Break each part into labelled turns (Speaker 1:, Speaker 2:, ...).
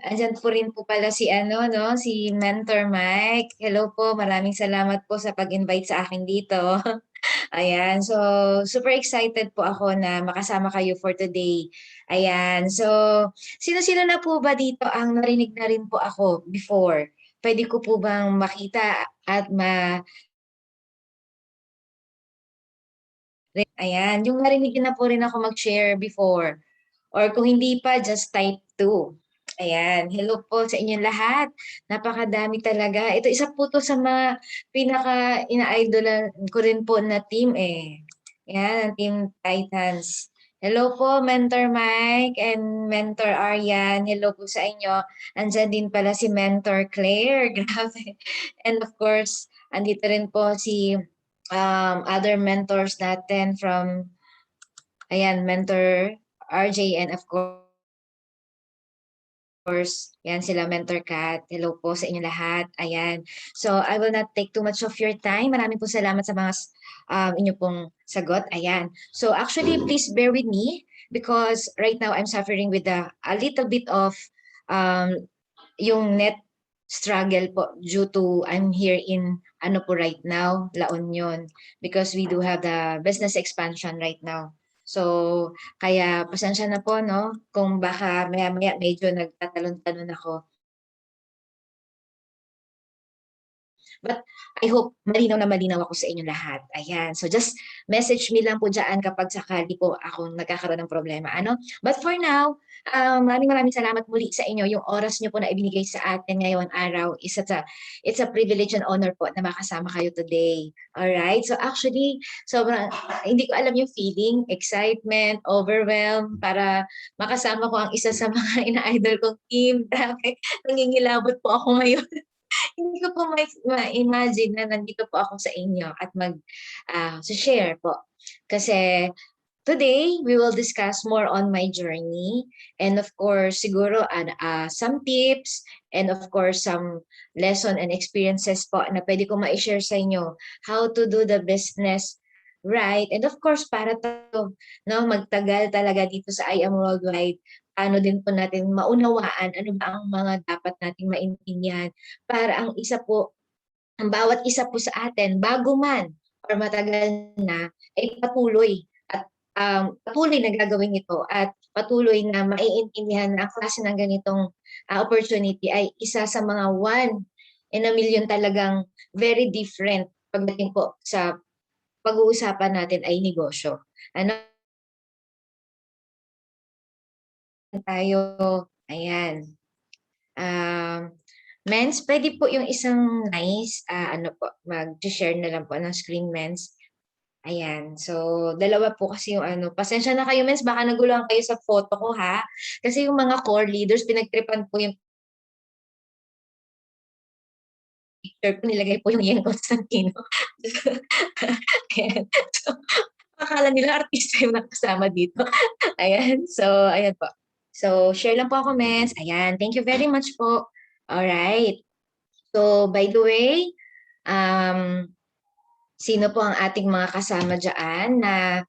Speaker 1: Andiyan po rin po pala si ano 'no, si Mentor Mike. Hello po, maraming salamat po sa pag-invite sa akin dito. Ayan, so super excited po ako na makasama kayo for today. Ayan, so sino-sino na po ba dito ang narinig na rin po ako before? Puwede ko po bang makita at ayan, yung narinig niyo na po rin ako mag-share before or kung hindi pa, just type 2. Ayan, hello po sa inyong lahat. Napakadami talaga. Ito isa po 'to sa mga pinaka ina-idolan ko rin po na team, eh. Ayan, ang Team Titans. Hello po Mentor Mike and Mentor Aryan. Hello po sa inyo. Andiyan din pala si Mentor Claire, grabe. And of course, andito rin po si other mentors natin from, ayan, Mentor RJ and of course, yan sila Mentor Kat. Hello po sa inyo lahat. Ayan. So, I will not take too much of your time. Maraming po salamat sa mga inyo pong sagot. Ayan. So, actually, please bear with me because right now I'm suffering with a little bit of um, yung net struggle po due to I'm here in ano po right now, La Union, because we do have the business expansion right now. So, kaya pasensya na po, no, kung baka maya-maya medyo nagtatalon-talon ako. But I hope malinaw na malinaw ako sa inyo lahat. Ayan. So just message me lang po dyan kapag sakali po akong nagkakaroon ng problema. Ano? But for now, maraming salamat muli sa inyo. Yung oras nyo po na ibinigay sa atin ngayon araw, it's a privilege and honor po na makasama kayo today. Alright? So actually, sobrang, hindi ko alam yung feeling, excitement, overwhelm, para makasama ko ang isa sa mga ina-idol kong team. Grabe, nangingilabot po ako ngayon. Hindi ko po ma-imagine na nandito po ako sa inyo at share po. Kasi today, we will discuss more on my journey and of course, siguro some tips and of course, some lesson and experiences po na pwede ko ma-share sa inyo how to do the business right. And of course, para to no, magtagal talaga dito sa I Am Worldwide, paano din po natin maunawaan ano ba ang mga dapat nating maintindihan para ang bawat isa po sa atin bago man or matagal na ay patuloy na gagawin ito at patuloy na maiintindihan na ang klase ng ganitong opportunity ay isa sa mga one in a million talagang very different pagdating po sa pag-uusapan natin ay negosyo. Ano tayo? Ayan. Um, Mens, pwede po yung isang nice, ano po, mag-share na lang po ng screen, Mens. Ayan. So, dalawa po kasi yung ano. Pasensya na kayo, Mens, baka naguluhan kayo sa photo ko, ha? Kasi yung mga core leaders, pinagtripan po yung picture ko, nilagay po yung Yen Constantino. Ayan. So, akala nila artista yung nakasama dito. Ayan. So, ayan po. So, share lang po ako, Mens. Ayan. Thank you very much po. Alright. So, by the way, um, sino po ang ating mga kasama dyan na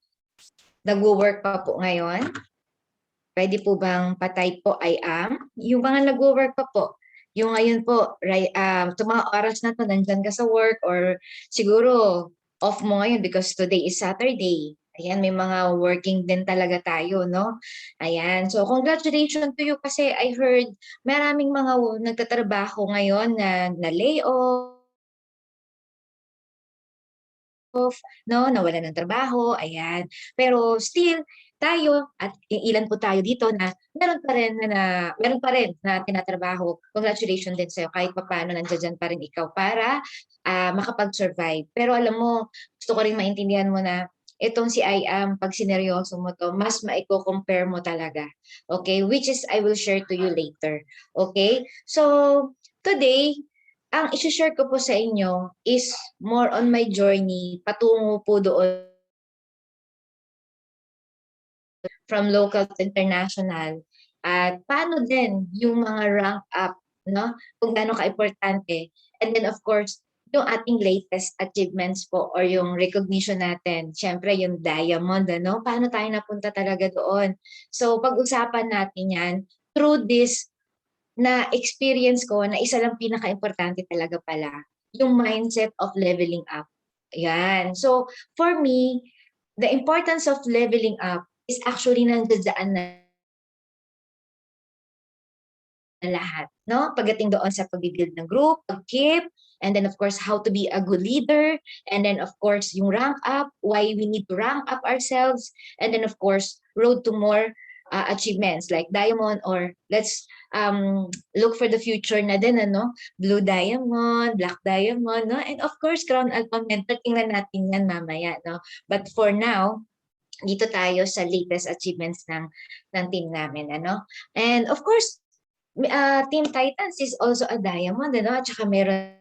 Speaker 1: nagwo-work pa po ngayon? Pwede po bang patay po I am? Yung mga nagwo-work pa po, yung ngayon po, right, sa mga oras na to, nandyan ka sa work or siguro off mo ngayon because today is Saturday. Ayan, may mga working din talaga tayo, no? Ayan, so congratulations to you kasi I heard maraming mga nagtatrabaho ngayon na layoff, no, nawalan ng trabaho, ayan. Pero still, tayo at ilan po tayo dito na meron pa rin na tinatrabaho. Congratulations din sa'yo kahit papaano nandiyan pa rin ikaw para makapag-survive. Pero alam mo, gusto ko rin maintindihan mo na itong si I am, pag sineryoso mo to, mas maiko-compare mo talaga. Okay? Which is I will share to you later. Okay? So, today, ang i-share ko po sa inyo is more on my journey patungo po doon from local to international at paano din yung mga rank up, no? Kung gaano ka-importante. And then of course, yung ating latest achievements po or yung recognition natin. Siyempre yung diamond, ano? Paano tayo napunta talaga doon? So pag-usapan natin yan through this na experience ko na isa lang pinaka-importante talaga pala, yung mindset of leveling up. Yan. So, for me, the importance of leveling up is actually nandiyan na lahat, no? Pagdating doon sa pag-build ng group, pag-keep, and then of course, how to be a good leader, and then of course, yung rank up, why we need to rank up ourselves, and then of course, road to more achievements like diamond, or let's look for the future na din, ano? Blue diamond, black diamond, no? And of course, crown alpha mentor, tingnan natin yan mamaya, no? But for now, dito tayo sa latest achievements ng team namin, ano? And of course, Team Titans is also a diamond, ano? At saka meron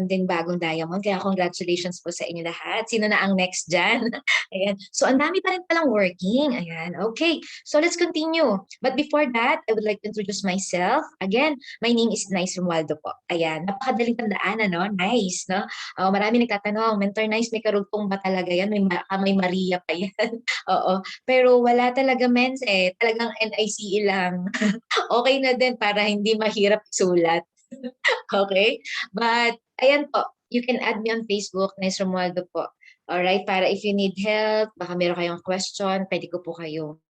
Speaker 1: ding bagong diamond. Kaya congratulations po sa inyo lahat. Sino na ang next dyan? Ayan. So, ang dami pa rin palang working. Ayan. Okay. So, let's continue. But before that, I would like to introduce myself. Again, my name is Nice Romualdo po. Ayan. Napakadaling tandaan, ano? Nice, no? Marami nagtatanong, Mentor Nice, may karugtong ba talaga yan? May Maria pa yan. Oo. Pero wala talaga, mens eh. Talagang NICE lang. Okay na din para hindi mahirap sulat. Okay? But, ayan po, you can add me on Facebook, Nice Romualdo po. Alright, para if you need help, baka meron kayong question, pwede ko po kayo.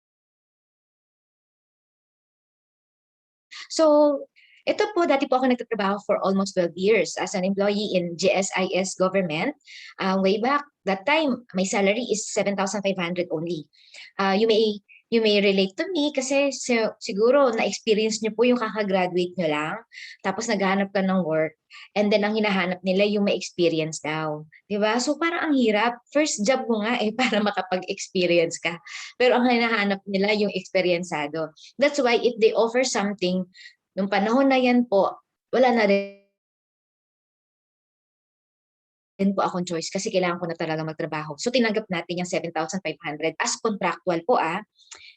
Speaker 1: So, ito po, dati po ako nagtatrabaho for almost 12 years as an employee in GSIS government. Way back, that time, my salary is 7,500 only. You may relate to me kasi siguro na-experience niyo po yung kakagraduate nyo lang, tapos naghahanap ka ng work, and then ang hinahanap nila yung may experience daw. Di ba? So parang ang hirap. First job mo nga para makapag-experience ka. Pero ang hinahanap nila yung experiencado. That's why if they offer something, nung panahon na yan po, wala na rin po akong choice kasi kailangan ko na talaga magtrabaho. So tinanggap natin yung 7,500 as contractual po.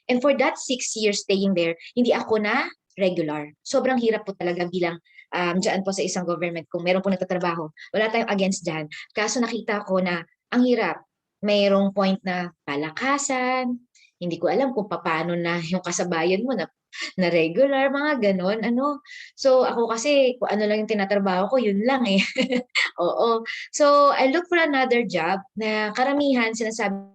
Speaker 1: And for that 6 years staying there, hindi ako na regular. Sobrang hirap po talaga bilang dyan po sa isang government kung meron po nagtatrabaho. Wala tayong against dyan. Kaso nakita ko na ang hirap. Mayroong point na palakasan, hindi ko alam kung paano na yung kasabayan mo na regular, mga ganon. Ano? So ako kasi kung ano lang yung tinatrabaho ko, yun lang eh. Oo. So I look for another job na karamihan sinasabi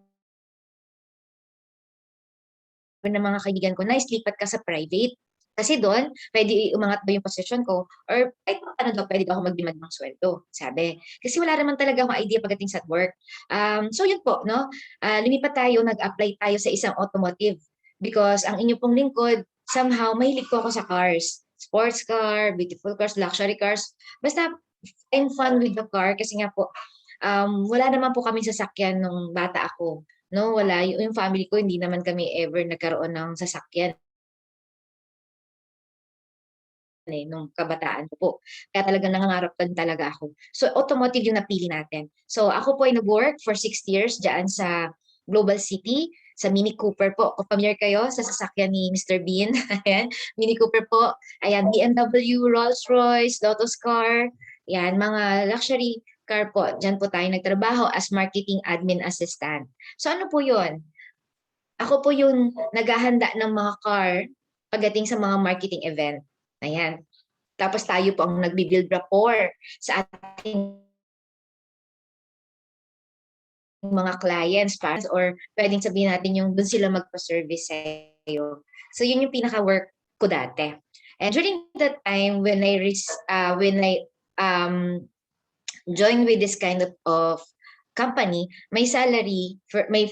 Speaker 1: ng mga kaibigan ko, nice, lipat ka sa private. Kasi doon, pwede umangat ba yung posisyon ko or kahit ano daw, pwede daw ako mag-demand ng sweldo, sabi. Kasi wala naman talaga akong idea pagdating sa work. So yun po, no? Lumipat tayo, nag-apply tayo sa isang automotive because ang inyo pong lingkod, somehow, mahilig po ako sa cars. Sports car, beautiful cars, luxury cars. Basta, I'm fun with the car kasi nga po, wala naman po kami sasakyan nung bata ako. No, wala. Yung family ko, hindi naman kami ever nagkaroon ng sasakyan nung kabataan ko po. Kaya talagang nangangarap din talaga ako. So, automotive yung napili natin. So, ako po ay nag-work for 6 years dyan sa Global City, sa Mini Cooper po. Kung familiar kayo sa sasakyan ni Mr. Bean, ayan, Mini Cooper po. Ayan, BMW, Rolls-Royce, Lotus Car, yan, mga luxury car po. Diyan po tayo nagtrabaho as marketing admin assistant. So, ano po yun? Ako po yung naghahanda ng mga car pagdating sa mga marketing event. Ayan. Tapos tayo po ang nagbi-build rapport sa ating mga clients or pwedeng sabihin natin yung doon sila magpa-service sa'yo. So yun yung pinaka-work ko dati. And during that time when I um, joined with this kind of company, my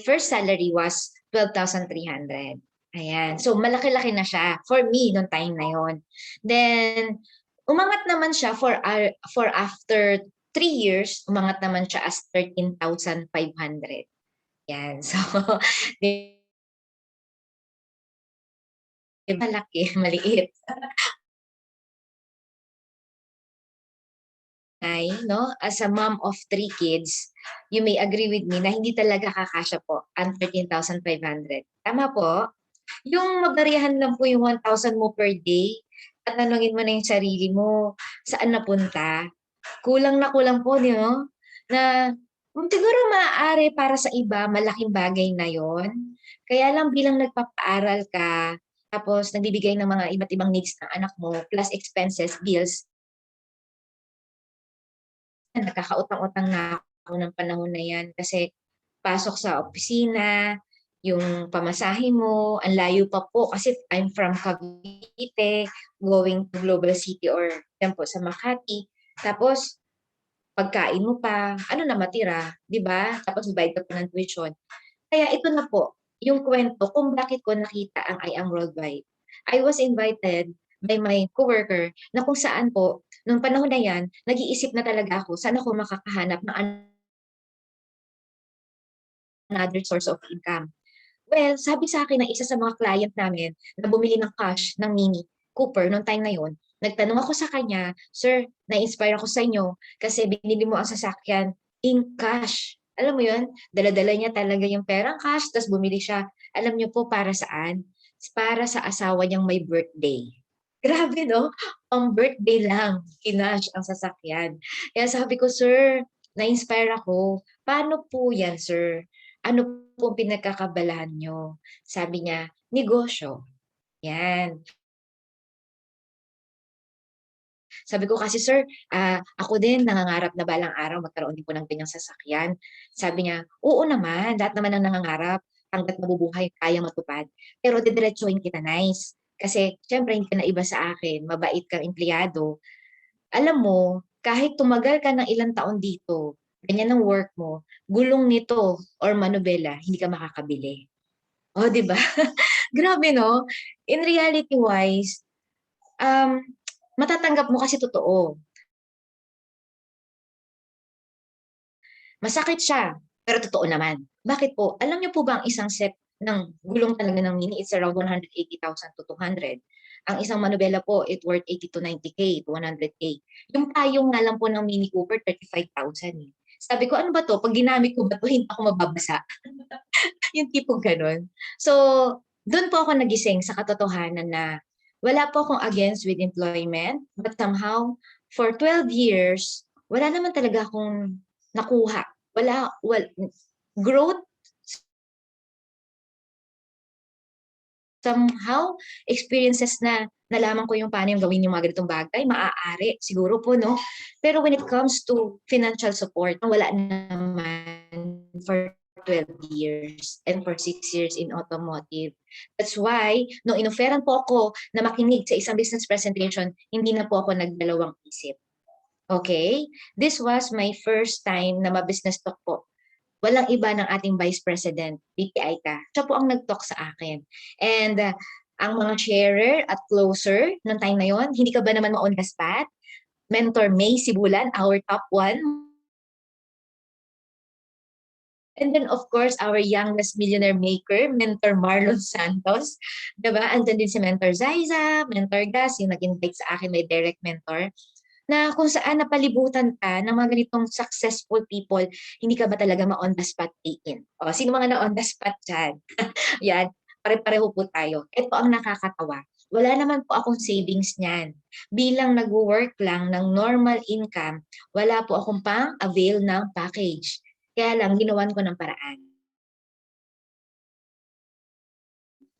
Speaker 1: first salary was 12,300. Ayan. So, malaki-laki na siya for me noong time na yon. Then, umangat naman siya for after 3 years, umangat naman siya as 13,500. Yan. So, di malaki, maliit. No? As a mom of 3 kids, you may agree with me na hindi talaga kakasya po ang 13,500. Tama po? Yung mabarihan lang po yung 1,000 mo per day, at tanungin mo na yung sarili mo, saan napunta? Kulang po, di no? Na siguro maaari para sa iba, malaking bagay na yon. Kaya lang bilang nagpapaaral ka, tapos nagbibigay ng mga iba't ibang needs ng anak mo, plus expenses, bills, nagkakautang-utang na ako ng panahon na yan kasi pasok sa opisina, yung pamasahe mo, ang layo pa po kasi I'm from Cavite, going to Global City or yan po sa Makati. Tapos, pagkain mo pa, ano na matira, di ba? Tapos, bayad ka pa ng tuition. Kaya ito na po, yung kwento kung bakit ko nakita ang I Am Worldwide. I was invited by my coworker na kung saan po, nung panahon na yan, nag-iisip na talaga ako, saan ako makakahanap ng another source of income. Well, sabi sa akin ng isa sa mga client namin na bumili ng cash ng Mini Cooper noong time na yon, nagtanong ako sa kanya, Sir, na-inspire ako sa inyo kasi binili mo ang sasakyan in cash. Alam mo yon, dala-dala niya talaga yung perang cash, tapos bumili siya. Alam niyo po para saan? Para sa asawa niyang may birthday. Grabe, no? Ang birthday lang, kinash ang sasakyan. Kaya sabi ko, Sir, na-inspire ako. Paano po yan, Sir? Ano pong pinagkakabalahan nyo? Sabi niya, negosyo. Yan. Sabi ko kasi, sir, ako din nangangarap na balang araw magkaroon din po ng ganyang sasakyan. Sabi niya, oo naman, lahat naman ang nangangarap hanggat mabubuhay, kaya matupad. Pero didiretsuhin kita, nice. Kasi, syempre, hindi ka na iba sa akin. Mabait kang empleyado. Alam mo, kahit tumagal ka ng ilang taon dito, ganyan ang work mo, gulong nito or manobela, hindi ka makakabili. Oh, di ba? Grabe, no? In reality wise, um, matatanggap mo kasi totoo. Masakit siya, pero totoo naman. Bakit po? Alam niyo po ba ang isang set ng gulong talaga ng Mini, it's around 180,000 to 200. Ang isang manubela po, it worth 80 to 90K to 100K. Yung payong nga lang po ng Mini Cooper, 35,000 eh. Sabi ko, ano ba to? Pag ginamit ko ba to, hindi ako mababasa. Yung tipong ganun. So, doon po ako nagising sa katotohanan na wala po akong against with employment, but somehow, for 12 years, wala naman talaga akong nakuha. Growth, somehow, experiences na nalaman ko yung paano yung gawin yung mga ganitong bagay, maaari, siguro po, no? Pero when it comes to financial support, wala naman for 12 years and for 6 years in automotive. That's why, nung inoferan po ako na makinig sa isang business presentation, hindi na po ako nagdalawang isip. Okay? This was my first time na ma-business talk po. Walang iba ng ating Vice President, Vicky Aita. Siya po ang nag-talk sa akin. And ang mga sharer at closer noong time na yon, hindi ka ba naman ma-on the spot? Mentor May Sibulan, our top one. And then, of course, our youngest millionaire maker, Mentor Marlon Santos. Diba? Andun din si Mentor Zaiza, Mentor Gas, yung nag-invite sa akin, may direct mentor, na kung saan napalibutan ka ng mga ganitong successful people, hindi ka ba talaga ma-on the spot taken? O, sino mga na-on the spot dyan? Yan, pare-pareho po tayo. Ito ang nakakatawa. Wala naman po akong savings niyan. Bilang nag-work lang ng normal income, wala po akong pang-avail ng package. Kaya lang, ginawan ko ng paraan.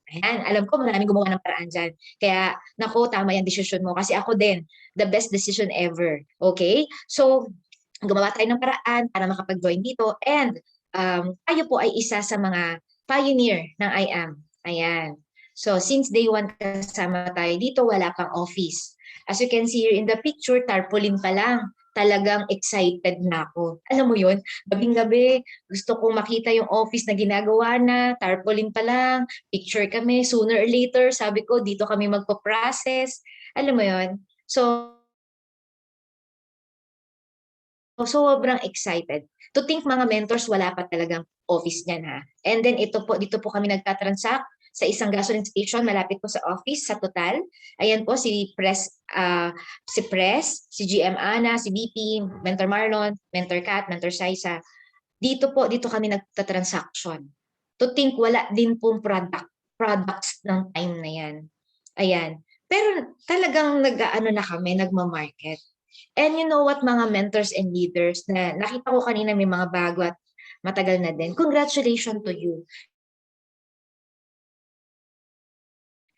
Speaker 1: Ayan, alam ko maraming gumawa ng paraan dyan. Kaya, naku, tama yung decision mo. Kasi ako din, the best decision ever. Okay? So, gumawa tayo ng paraan para makapag-join dito. And, tayo po ay isa sa mga pioneer ng IAM. Ayan. So, since day one kasama tayo dito, wala pang office. As you can see here in the picture, tarpaulin pa lang. Talagang excited na ako. Alam mo yun, gabing-gabi, gusto kong makita yung office na ginagawa na, tarpaulin pa lang, picture kami, sooner or later, sabi ko, dito kami magpo-process. Alam mo yun? So, sobrang excited. To think mga mentors, wala pa talagang office niyan ha. And then ito po, dito po kami nagtatransact sa isang gasoline station malapit po sa office, sa Total. Ayan po si GM Ana, si BP, Mentor Marlon, Mentor Kat, Mentor Saisa. Dito kami nagtatransaction. To think wala din pong products ng time na yan. Ayan. Pero talagang nag-aano na kami, nagma-market. And you know what, mga mentors and leaders na nakita ko kanina may mga bago at matagal na din. Congratulations to you.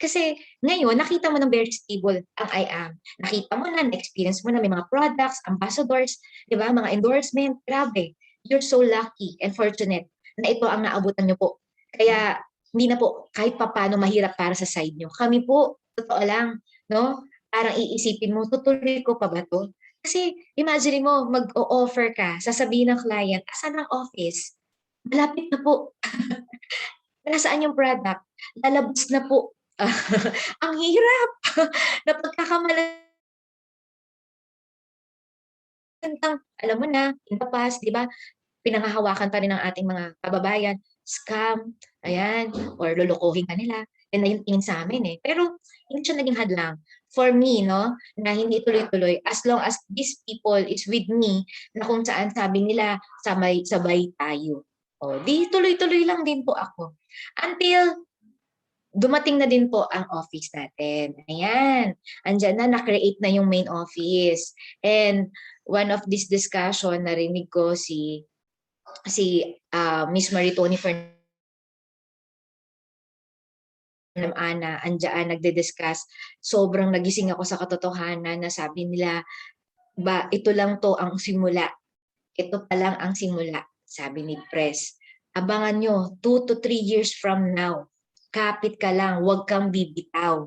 Speaker 1: Kasi ngayon, nakita mo ng very stable ang I am. Nakita mo na, na-experience mo na may mga products, ambassadors, di ba, mga endorsement, grabe. You're so lucky and fortunate na ito ang naabutan nyo po. Kaya hindi na po kahit papano mahirap para sa side nyo. Kami po, totoo lang, no? Parang iisipin mo, tutuloy ko pa ba to? Kasi imagine mo, mag-o-offer ka, sasabihin ng client, asan ang office? Malapit na po. Nasaan yung product? Lalabas na po. Ang hirap na pagkakamalan alam mo na, in the past, di ba, pinanghahawakan pa rin ng ating mga kababayan, scam, ayan, or lulukuhin ka nila. Yan na yung tingin sa amin eh. Pero hindi siya naging hadlang. For me, no, na hindi tuloy-tuloy, as long as these people is with me, na kung saan sabi nila, sabay tayo. O, di tuloy-tuloy lang din po ako. Until dumating na din po ang office natin. Ayan. Andyan na, na-create na yung main office. And one of this discussion, narinig ko si Miss Maritoni Fernandez Ana, andyan, nagde-discuss. Sobrang nagising ako sa katotohanan na sabi nila, ba, ito lang to ang simula. Ito pa lang ang simula, sabi ni Pres. Abangan nyo, 2 to 3 years from now, kapit ka lang, huwag kang bibitaw.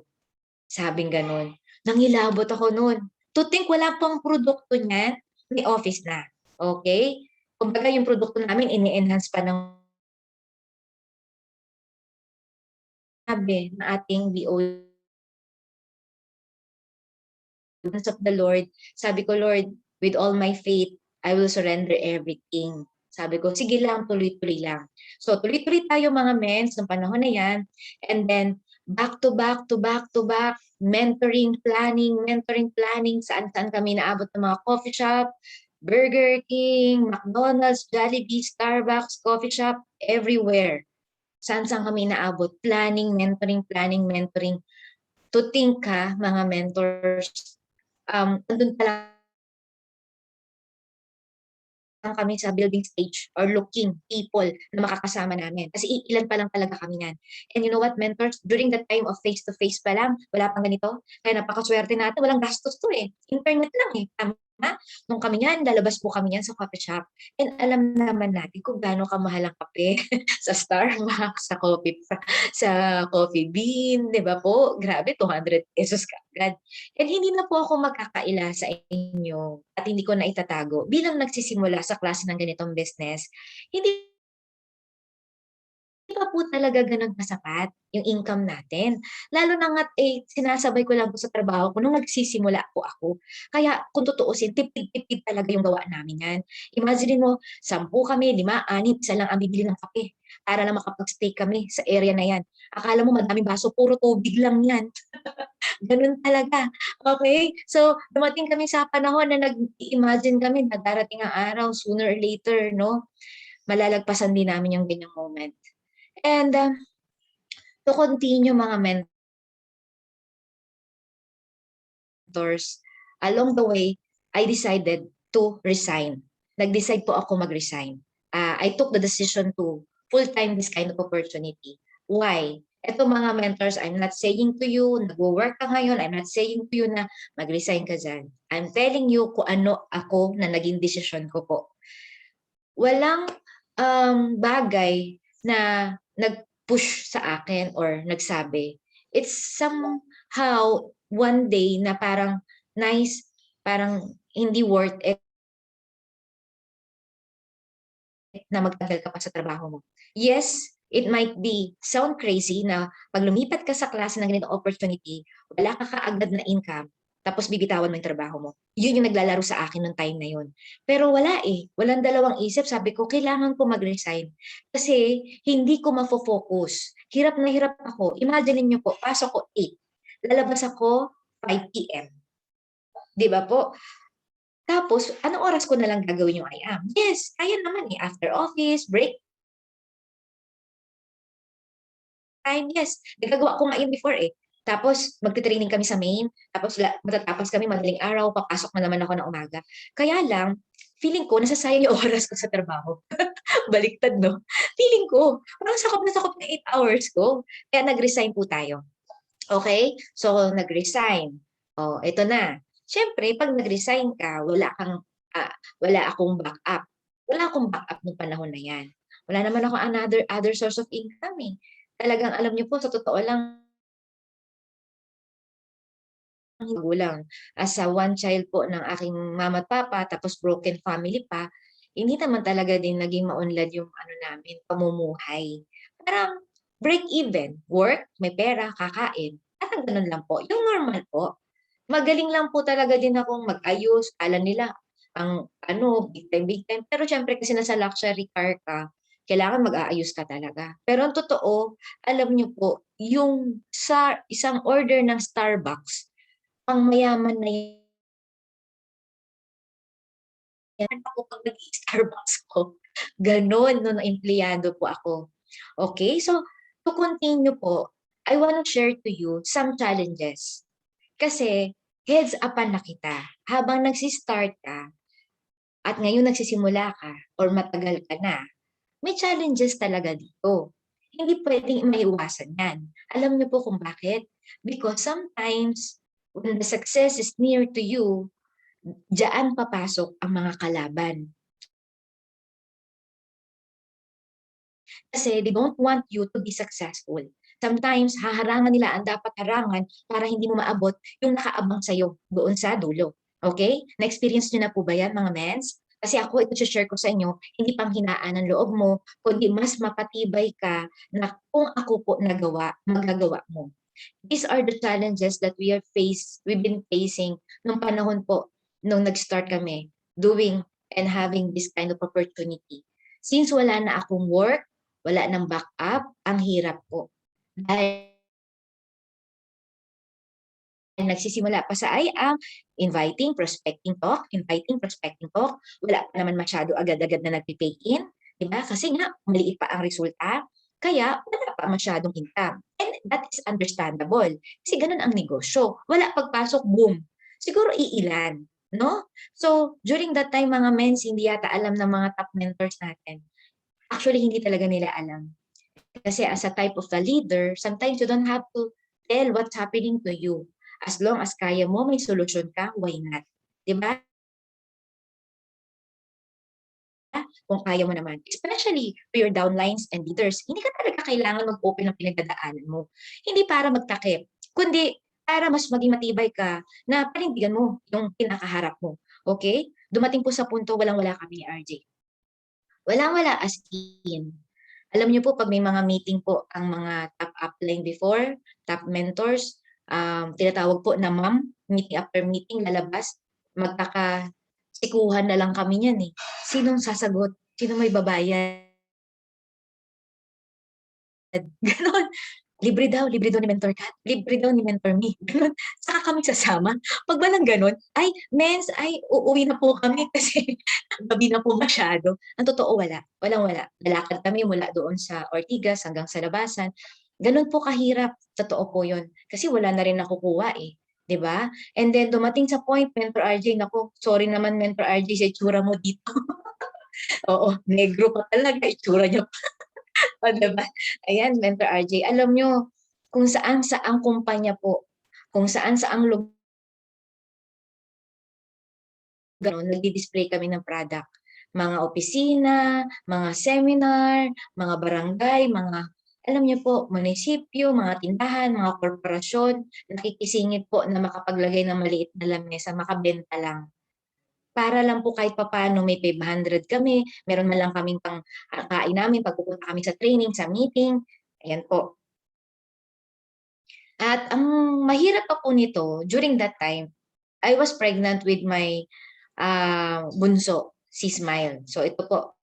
Speaker 1: Sabing ganun. Nangilabot ako nun. To think wala pang produkto niyan, may office na. Okay? Kumbaga yung produkto namin, ini-enhance pa ng sabi ng ating BO of the Lord. Sabi ko, Lord, with all my faith, I will surrender everything. Sabi ko, sige lang, tuloy-tuloy lang. So, tuloy-tuloy tayo mga mens ng panahon na yan. And then, back to back to back to back, mentoring, planning, saan-saan kami naabot ng mga coffee shop, Burger King, McDonald's, Jollibee, Starbucks, coffee shop, everywhere. Saan-saan kami naabot? Planning, mentoring. To think ka, mga mentors, andun pa lang kami sa building stage or looking people na makakasama namin. Kasi ilan pa lang talaga kami yan. And you know what, mentors, during the time of face-to-face pa lang, wala pang ganito. Kaya napakaswerte natin, walang gastos to eh. Internet lang eh. Tama? Nung kami yan, lalabas po kami yan sa coffee shop. And alam naman natin kung gaano kamahal ang kape sa Starbucks, sa Coffee Bean, di ba po? Grabe, 200 pesos ka agad. And hindi na po ako magkakaila sa inyo at hindi ko na itatago. Bilang nagsisimula sa klase ng ganitong business, hindi pa po talaga gano'n kasapat yung income natin. Lalo na nga't sinasabay ko lang po sa trabaho ko nung nagsisimula po ako. Kaya kung tutuusin, tipid-tipid talaga yung gawa namin yan. Imagine mo, 10 kami, 5, 6, isa lang ang bibili ng kape para lang makapag-stay kami sa area na yan. Akala mo madaming baso, puro tubig lang yan. Ganun talaga. Okay? So, dumating kami sa panahon na nag-imagine kami na darating ang araw, sooner or later, no? Malalagpasan din namin yung ganyang moment. And to continue mga mentors, along the way, I decided to resign. Nag-decide po ako mag-resign. I took the decision to full-time this kind of opportunity. Why? Ito mga mentors, I'm not saying to you, nag-work ka ngayon, I'm not saying to you na mag-resign ka dyan. I'm telling you kung ano ako na naging decision ko po. Walang bagay na nag-push sa akin or nagsabi. It's somehow one day na parang nice, parang hindi worth it na magtagal ka pa sa trabaho mo. Yes, it might be sound crazy na pag lumipat ka sa klase ng ganitong opportunity, wala ka kaagad na income, tapos bibitawan mo yung trabaho mo. Yun yung naglalaro sa akin nung time na yun. Pero wala eh. Walang dalawang isip. Sabi ko, kailangan ko mag-resign. Kasi hindi ko mafo-focus. Hirap na hirap ako. Imagine niyo po, pasok ko 8. Lalabas ako 5 p.m. Di ba po? Tapos, anong oras ko na lang gagawin yung IAM? Yes, kaya naman eh. After office, break time, yes. Nagagawa ko nga yun before eh. Tapos, magte-training kami sa main. Tapos, matatapos kami madaling araw. Papasok na naman ako ng umaga. Kaya lang, feeling ko, nasasayang yung oras ko sa trabaho. Baliktad, no? Feeling ko, parang sakop na sakop ng 8 hours ko. Kaya nag-resign po tayo. Okay? So, nag-resign. Oh, ito na. Siyempre, pag nag-resign ka, wala akong backup. Wala akong backup nung panahon na yan. Wala naman ako other source of income eh. Talagang alam niyo po, sa totoo lang, magulang. As a one child po ng aking mama at papa, tapos broken family pa, hindi naman talaga din naging maunlad yung ano namin, pamumuhay. Parang break even, work, may pera, kakain. Parang ganun lang po. Yung normal po. Magaling lang po talaga din akong mag-ayos. Akala nila ang ano, big time. Pero syempre kasi nasa luxury car ka, kailangan mag-aayos ka talaga. Pero ang totoo, alam niyo po, yung sa isang order ng Starbucks, pang mayaman na yan ako pag nag-Starbucks ko. Ganon nung empleyado po ako. Okay, so to continue po, I want to share to you some challenges. Kasi heads upan na kita. Habang nagsistart ka at ngayon nagsisimula ka or matagal ka na, may challenges talaga dito. Hindi pwedeng maiwasan yan. Alam niyo po kung bakit? Because sometimes when the success is near to you, diyan papasok ang mga kalaban. Kasi they don't want you to be successful. Sometimes, haharangan nila ang dapat harangan para hindi mo maabot yung nakaabang sa'yo doon sa dulo. Okay? Na-experience nyo na po ba yan, mga mens? Kasi ako, ito share ko sa inyo, hindi panghinaan ng loob mo, kundi mas mapatibay ka na kung ako po nagawa, magagawa mo. These are the challenges that we've been facing nung panahon po, nung nag-start kami, doing and having this kind of opportunity. Since wala na akong work, wala nang backup, ang hirap po. Dahil nagsisimula pa sa I am inviting, prospecting talk, wala pa naman masyado agad-agad na nagpipay in, di ba? Kasi nga, maliit pa ang resulta, kaya wala pa masyadong income. And that is understandable. Kasi ganun ang negosyo. Wala pagpasok, boom. Siguro iilan, no? So, during that time, mga mens, hindi yata alam ng mga top mentors natin. Actually, hindi talaga nila alam. Kasi as a type of the leader, sometimes you don't have to tell what's happening to you. As long as kaya mo, may solusyon ka, why not? Diba? Kung kaya mo naman. Especially to your downlines and leaders, hindi ka talaga kailangan mag-open ng pinagdadaanan mo. Hindi para magtakip, kundi para mas maging matibay ka na panindigan mo yung pinakaharap mo. Okay? Dumating po sa punto, walang-wala kami ni RJ. Walang-wala as in. Alam niyo po, pag may mga meeting po ang mga top upline before, top mentors, tinatawag po na ma'am, meeting after meeting, lalabas, magkakasikuhan na lang kami niyan eh. Sinong sasagot? Sino may babayad? Ganon. Libre daw ni mentor ka, libre daw ni mentor me. Ganon. Saka kami sasama. Pag ba ng ganon, ay, mens, ay, uuwi na po kami kasi gabi na po masyado. Ang totoo, wala. Walang-wala. Lalakad kami mula doon sa Ortigas hanggang sa labasan. Ganon po kahirap. Totoo po yun. Kasi wala na rin nakukuha eh. 'Di ba? And then dumating sa point, Mentor RJ, nako, sorry naman Mentor RJ sa itsura mo dito. Oo, negro pa talaga itsura niya. O, diba? Ayan, Mentor RJ. Alam nyo, kung saan saang kumpanya po, kung saan saang lugar, nagdi-display kami ng product. Mga opisina, mga seminar, mga barangay, mga, alam niyo po, munisipyo, mga tindahan, mga korporasyon, nakikisingit po na makapaglagay ng maliit na lamesa, makabenta lang. Para lang po kahit papaano may 500 kami, meron man lang kaming pang kain namin pag pupunta kami sa training, sa meeting. Ayan po. At ang mahirap pa po nito, during that time, I was pregnant with my bunso, si Smile. So ito po,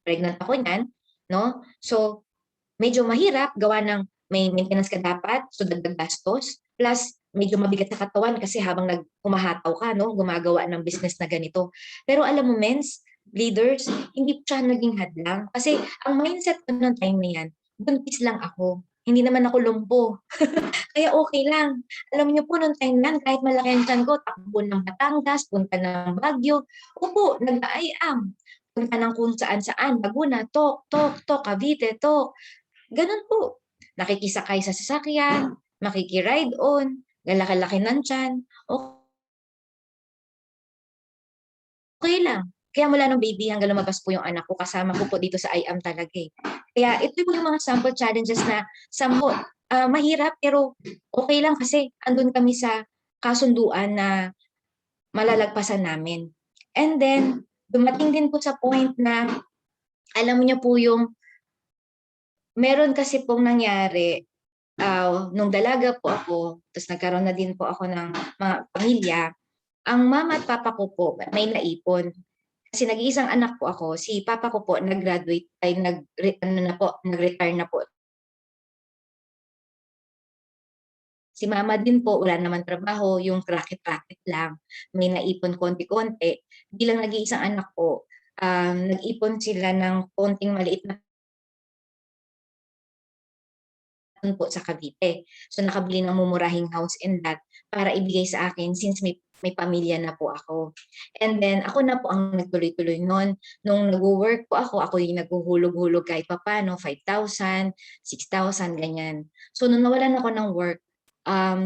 Speaker 1: pregnant ako niyan, no? So medyo mahirap gawa ng may maintenance ka dapat, so dagdag gastos, plus medyo mabigat sa katawan kasi habang humahataw ka, no, gumagawa ng business na ganito. Pero alam mo, mens, leaders, hindi siya naging hadlang. Kasi ang mindset ko noong time na yan, buntis lang ako. Hindi naman ako lumpo. Kaya okay lang. Alam niyo po, noong time na yan, kahit malaki ang tiyan ko, takbo ng Batangas, punta ng Baguio, upo, nag-I-am. Punta ng kung saan-saan, Laguna, Tok, Tok, Tok, Cavite, Tok. Ganun po. nakikisakay sa sasakyan, makiki-ride on, lalaki-laki ng tiyan, okay lang. Kaya mula nung baby hanggang lumabas po yung anak ko, kasama ko po dito sa IAM talaga eh. Kaya ito po yung mga sample challenges na mahirap pero okay lang kasi andun kami sa kasunduan na malalagpasan namin. And then, dumating din po sa point na, alam niyo po yung, meron kasi pong nangyari, nung dalaga po ako, tapos nagkaroon na din po ako ng mga pamilya, ang mama at papa ko po may naipon. Kasi nag-iisang anak po ako, si papa ko po nag-graduate, ay nag-retire na po. Si mama din po, wala naman trabaho, yung racket-racket lang. May naipon konti-konti. Bilang nag-iisang anak po, nag-ipon sila ng konting maliit na po sa Cavite. So nakabili ng mumurahing house and lot para ibigay sa akin since may pamilya na po ako. And then ako na po ang nagtuloy-tuloy noon. Nung nag-work po ako yung naghuhulog-hulog kahit papano, 5,000, 6,000, ganyan. So nung nawalan ako ng work,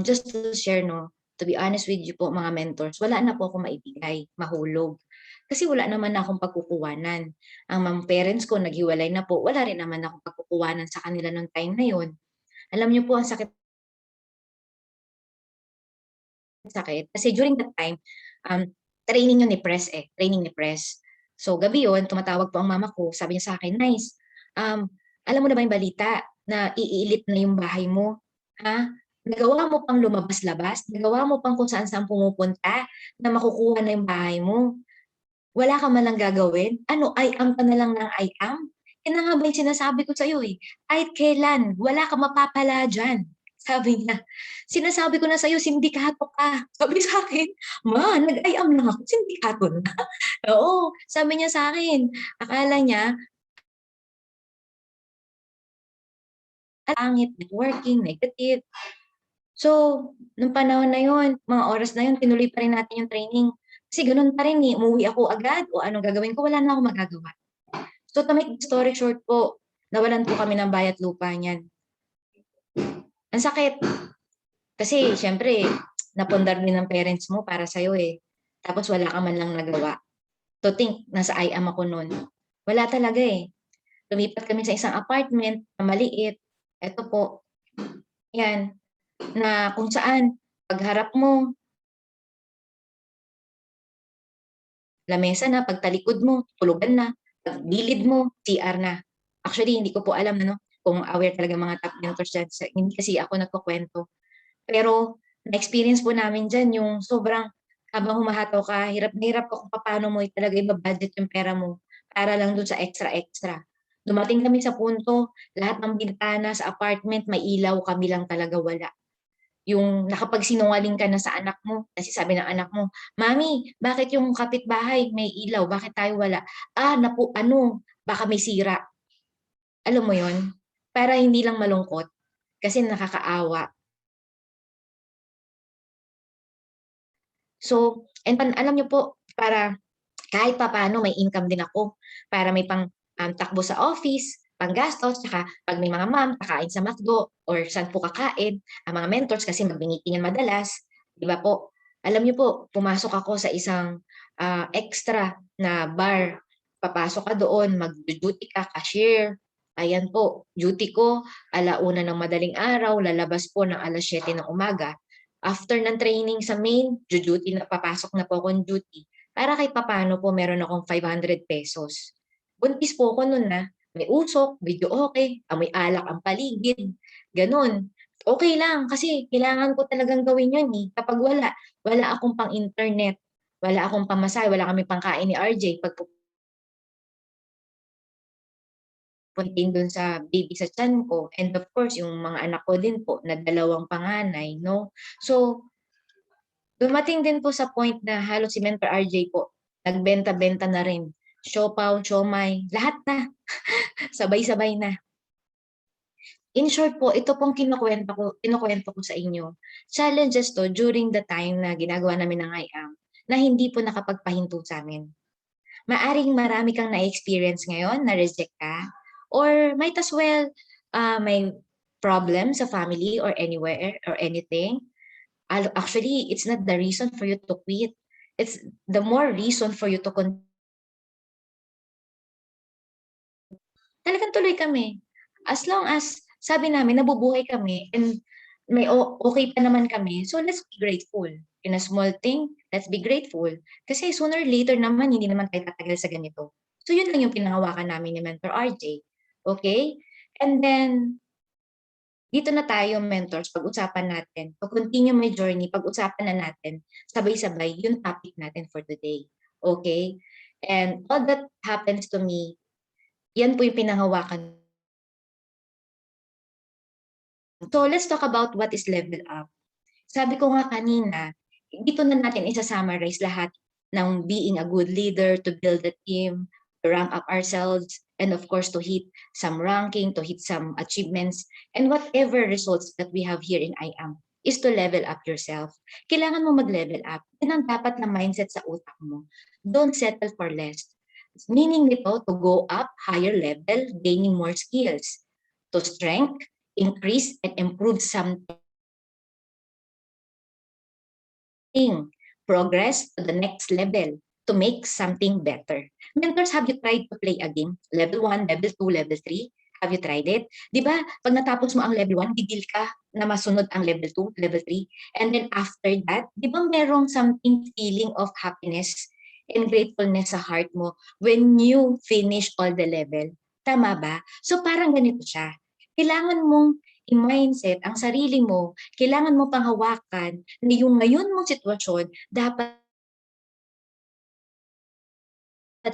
Speaker 1: just to share, no, to be honest with you po mga mentors, wala na po ako maibigay, mahulog. Kasi wala naman na akong pagkukuwanan. Ang parents ko naghiwalay na po, wala rin naman akong pagkukuwanan sa kanila nung time na yon. Alam niyo po ang sakit kasi during that time, training yun ni Press training ni Press. So gabi yun, tumatawag po ang mama ko, sabi niya sa akin, "Nice, alam mo na ba yung balita na iilit na yung bahay mo? Ha? Nagawa mo pang lumabas-labas, nagawa mo pang kung saan-saan pumupunta na makukuha na yung bahay mo. Wala ka man lang gagawin? Ano, I am ka na lang ng I am? Yan na nga ba yung sinasabi ko sa'yo eh. Kahit kailan, wala kang mapapala diyan." Sabi niya, "Sinasabi ko na sa'yo, sindikato ka." Sabi sa akin, "Ma, nag-I am lang ako, sindikato na." Oo, sabi niya sa akin, akala niya, pangit, networking, negative. So, nung panahon na yun, mga oras na yun, tinuloy pa rin natin yung training. Kasi ganun pa rin eh, umuwi ako agad o anong gagawin ko, wala na akong magagawa. So to make the story short po, nawalan po kami ng bayat lupa niyan. Ang sakit. Kasi syempre, napundar din ng parents mo para sa'yo eh. Tapos wala ka man lang nagawa. To think, nasa IAM ako noon. Wala talaga eh. Lumipat kami sa isang apartment na maliit. Ito po, yan, na kung saan, pagharap mo, lamesa na, pagtalikod mo, tulugan na, paggilid mo, CR na. Actually, hindi ko po alam ano, kung aware talaga mga top mentors dyan. Hindi kasi ako nagkukwento. Pero na-experience po namin dyan yung sobrang habang humahataw ka, hirap na hirap ka kung paano mo talaga iba-budget yung pera mo para lang dun sa extra-extra. Dumating kami sa punto, lahat ng bintana sa apartment, may ilaw, kami lang talaga wala. Yung nakapagsinungaling ka na sa anak mo, kasi sabi ng anak mo, "Mami, bakit yung kapitbahay may ilaw, bakit tayo wala?" Baka may sira. Alam mo yon? Para hindi lang malungkot, kasi nakakaawa. So, and alam niyo po, para kahit papaano may income din ako, para may takbo sa office, panggastos, tsaka 'pag may mga ma'am kakain sa McDo or saan po kakain, ang mga mentors kasi mag-meeting yan madalas, 'di ba po? Alam niyo po, pumasok ako sa isang, extra na bar. Papasok ka doon, magdu-duty ka, cashier. Ayan po, duty ko 1:00 ng madaling araw, lalabas po ng 7:00 ng umaga. After ng training sa main, duty na, papasok na po akong duty. Para kahit papaano po meron akong ₱500. Buntis po ako nun, may usok, video okay, amoy alak ang paligid, gano'n. Okay lang kasi kailangan ko talagang gawin yun, eh. Kapag wala akong pang-internet, wala akong pamasahe, wala kaming pangkain ni RJ 'pag pupuntahin dun sa baby sa tiyan ko, and of course yung mga anak ko din po na 2 panganay 'no. So, dumating din po sa point na halos si Mentor RJ po nagbenta-benta na rin, siopaw, siomai, lahat na, sabay-sabay na. In short po, ito pong kinukuwento ko sa inyo, challenges 'to during the time na ginagawa namin ng IAM na hindi po nakapagpahinto sa'min. Maaring marami kang na-experience ngayon, na-reject ka, or might as well, may problem sa family or anywhere or anything, actually, it's not the reason for you to quit. It's the more reason for you to continue. Talagang tuloy kami. As long as sabi namin nabubuhay kami and may okay pa naman kami, so let's be grateful. In a small thing, let's be grateful. Kasi sooner or later naman, hindi naman tayo tatagal sa ganito. So yun lang yung pinangawakan namin ni Mentor RJ. Okay? And then, dito na tayo, mentors, pag-usapan natin. To continue my journey, pag-usapan na natin, sabay-sabay, yung topic natin for today. Okay? And all that happens to me, yan po yung pinangawakan. So let's talk about what is level up. Sabi ko nga kanina, dito na natin isa-summarize lahat ng being a good leader, to build a team, to rank up ourselves, and of course to hit some ranking, to hit some achievements, and whatever results that we have here in IAM is to level up yourself. Kailangan mo mag-level up. Yan ang dapat na mindset sa utak mo. Don't settle for less. Meaning nito, to go up higher level, gaining more skills, to strength, increase, and improve something. Progress to the next level to make something better. Mentors, have you tried to play a game? Level 1, level 2, level 3? Have you tried it? Di ba, pag natapos mo ang level 1, gigil ka na masunod ang level 2, level 3. And then after that, di ba merong something feeling of happiness and gratefulness sa heart mo when you finish all the level? Tama ba? So parang ganito siya. Kailangan mong i-mindset ang sarili mo, kailangan mo pang hawakan na yung ngayon mong sitwasyon, dapat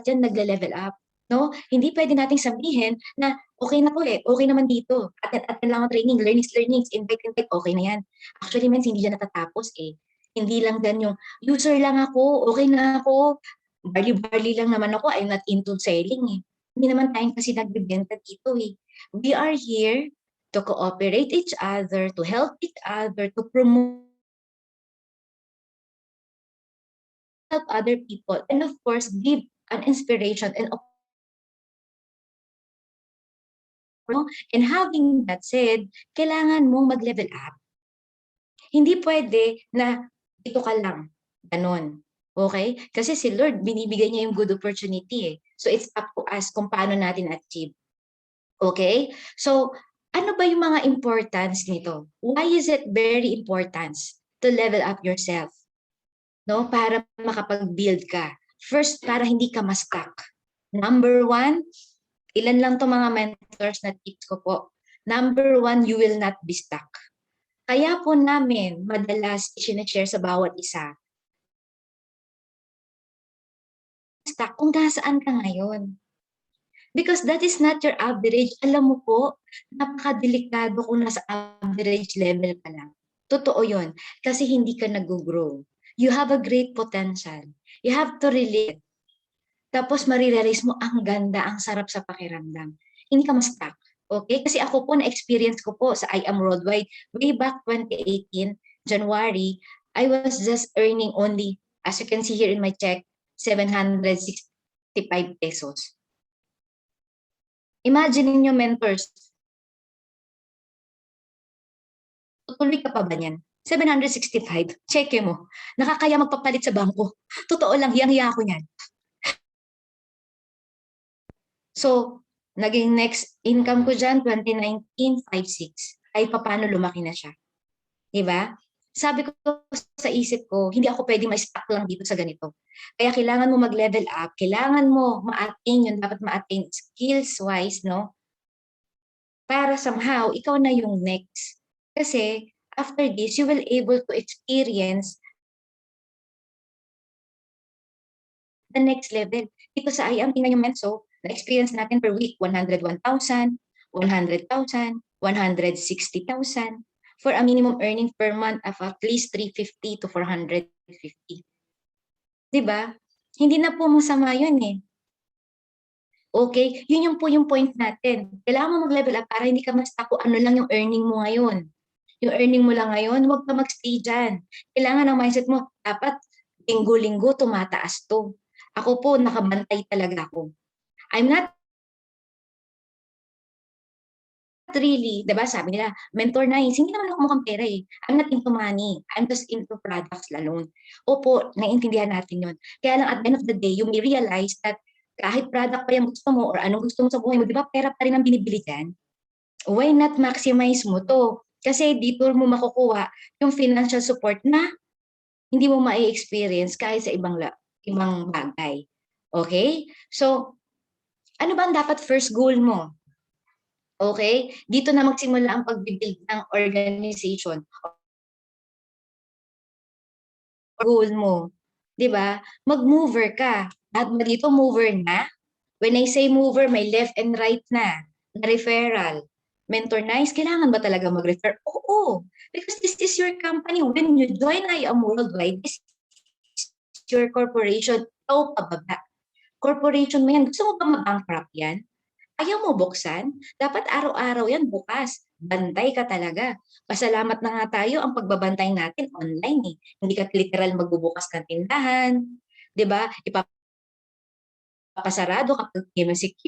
Speaker 1: yan nagle-level up. No? Hindi pwede nating sabihin na okay na po okay naman dito. At lang ang training, learnings, invite, okay na yan. Actually, means hindi yan natatapos eh. Hindi lang yan yung user lang ako, okay na ako, barley lang naman ako, I'm not into selling eh. Hindi naman tayo kasi nagbibenta dito eh. We are here to cooperate each other, to help each other, to promote, help other people, and of course, give an inspiration and and having that said, kailangan mong mag-level up. Hindi pwede na dito ka lang, ganon. Okay? Kasi si Lord, binibigay niya yung good opportunity eh. So it's up to us kung paano natin achieve. Okay? So, ano ba yung mga importance nito? Why is it very important to level up yourself? No? Para makapag-build ka. First, para hindi ka ma-stuck. Number 1, ilan lang to mga mentors na tips ko po. Number 1, you will not be stuck. Kaya po namin madalas i-share sa bawat isa. Stuck kung nasaan ka ngayon. Because that is not your average. Alam mo po, napakadelikado kung nasa average level ka lang. Totoo yun. Kasi hindi ka nag-grow. You have a great potential. You have to relate. Tapos marirealize mo, ang ganda, ang sarap sa pakiramdam. Hindi ka ma-stuck. Okay? Kasi ako po, na-experience ko po sa IAM Worldwide, way back 2018, January, I was just earning only, as you can see here in my check, 765 pesos. Imagine niyo, mentors, tutuloy ka pa ba niyan? 765, cheque mo. Nakakaya magpapalit sa bangko. Totoo lang, hiyang-hiya ako niyan. So, naging next income ko dyan, 2019, 5,600. Ay, paano lumaki na siya. Diba? Sabi ko sa isip ko, hindi ako pwede ma-stuck lang dito sa ganito. Kaya kailangan mo mag-level up, kailangan mo ma-attain yun, dapat ma-attain skills-wise, no? Para somehow, ikaw na yung next. Kasi, after this, you will able to experience the next level. Dito sa IAM, tingnan yung Menso, na-experience natin per week, 101,000, 100,000, 160,000, for a minimum earning per month of at least 350 to 450. Diba? Hindi na po masama yun eh. Okay? Yun yung po yung point natin. Kailangan mo mag-level up para hindi ka ma-stuck kung ano lang yung earning mo ngayon. Yung earning mo lang ngayon, huwag ka mag-stay dyan. Kailangan ang mindset mo, dapat linggo-linggo tumataas to. Ako po, nakabantay talaga ako. I'm not really, 'di ba sabi nila, mentor nice, hindi naman ako mukhang pera eh. I'm not into money. I'm just into products alone. Opo, naiintindihan natin yun. Kaya lang at the end of the day, you may realize that kahit product pa yung gusto mo or anong gusto mo sa buhay mo, di ba pera pa rin ang binibili dyan? Why not maximize mo to? Kasi dito mo makukuha yung financial support na hindi mo ma-experience kahit sa ibang bagay. Okay? So, ano ba ang dapat first goal mo? Okay? Dito na magsimula ang pagbibuild ng organization. Goal mo. 'Di ba? Mag-mover ka. At dito mover na. When I say mover, may left and right na referral. Mentor nice, kailangan ba talaga mag-refer? Oo. Because this is your company. When you join IAM Worldwide, this is your corporation. Ikaw pababa. Corporation mo yan. Gusto mo ba mag-bankrupt yan? Ayaw mo buksan? Dapat araw-araw yan bukas. Bantay ka talaga. Pasalamat na nga tayo ang pagbabantay natin online eh. Hindi ka literal magbubukas ng tindahan. 'Di ba? Ipapasarado kapag MCQ.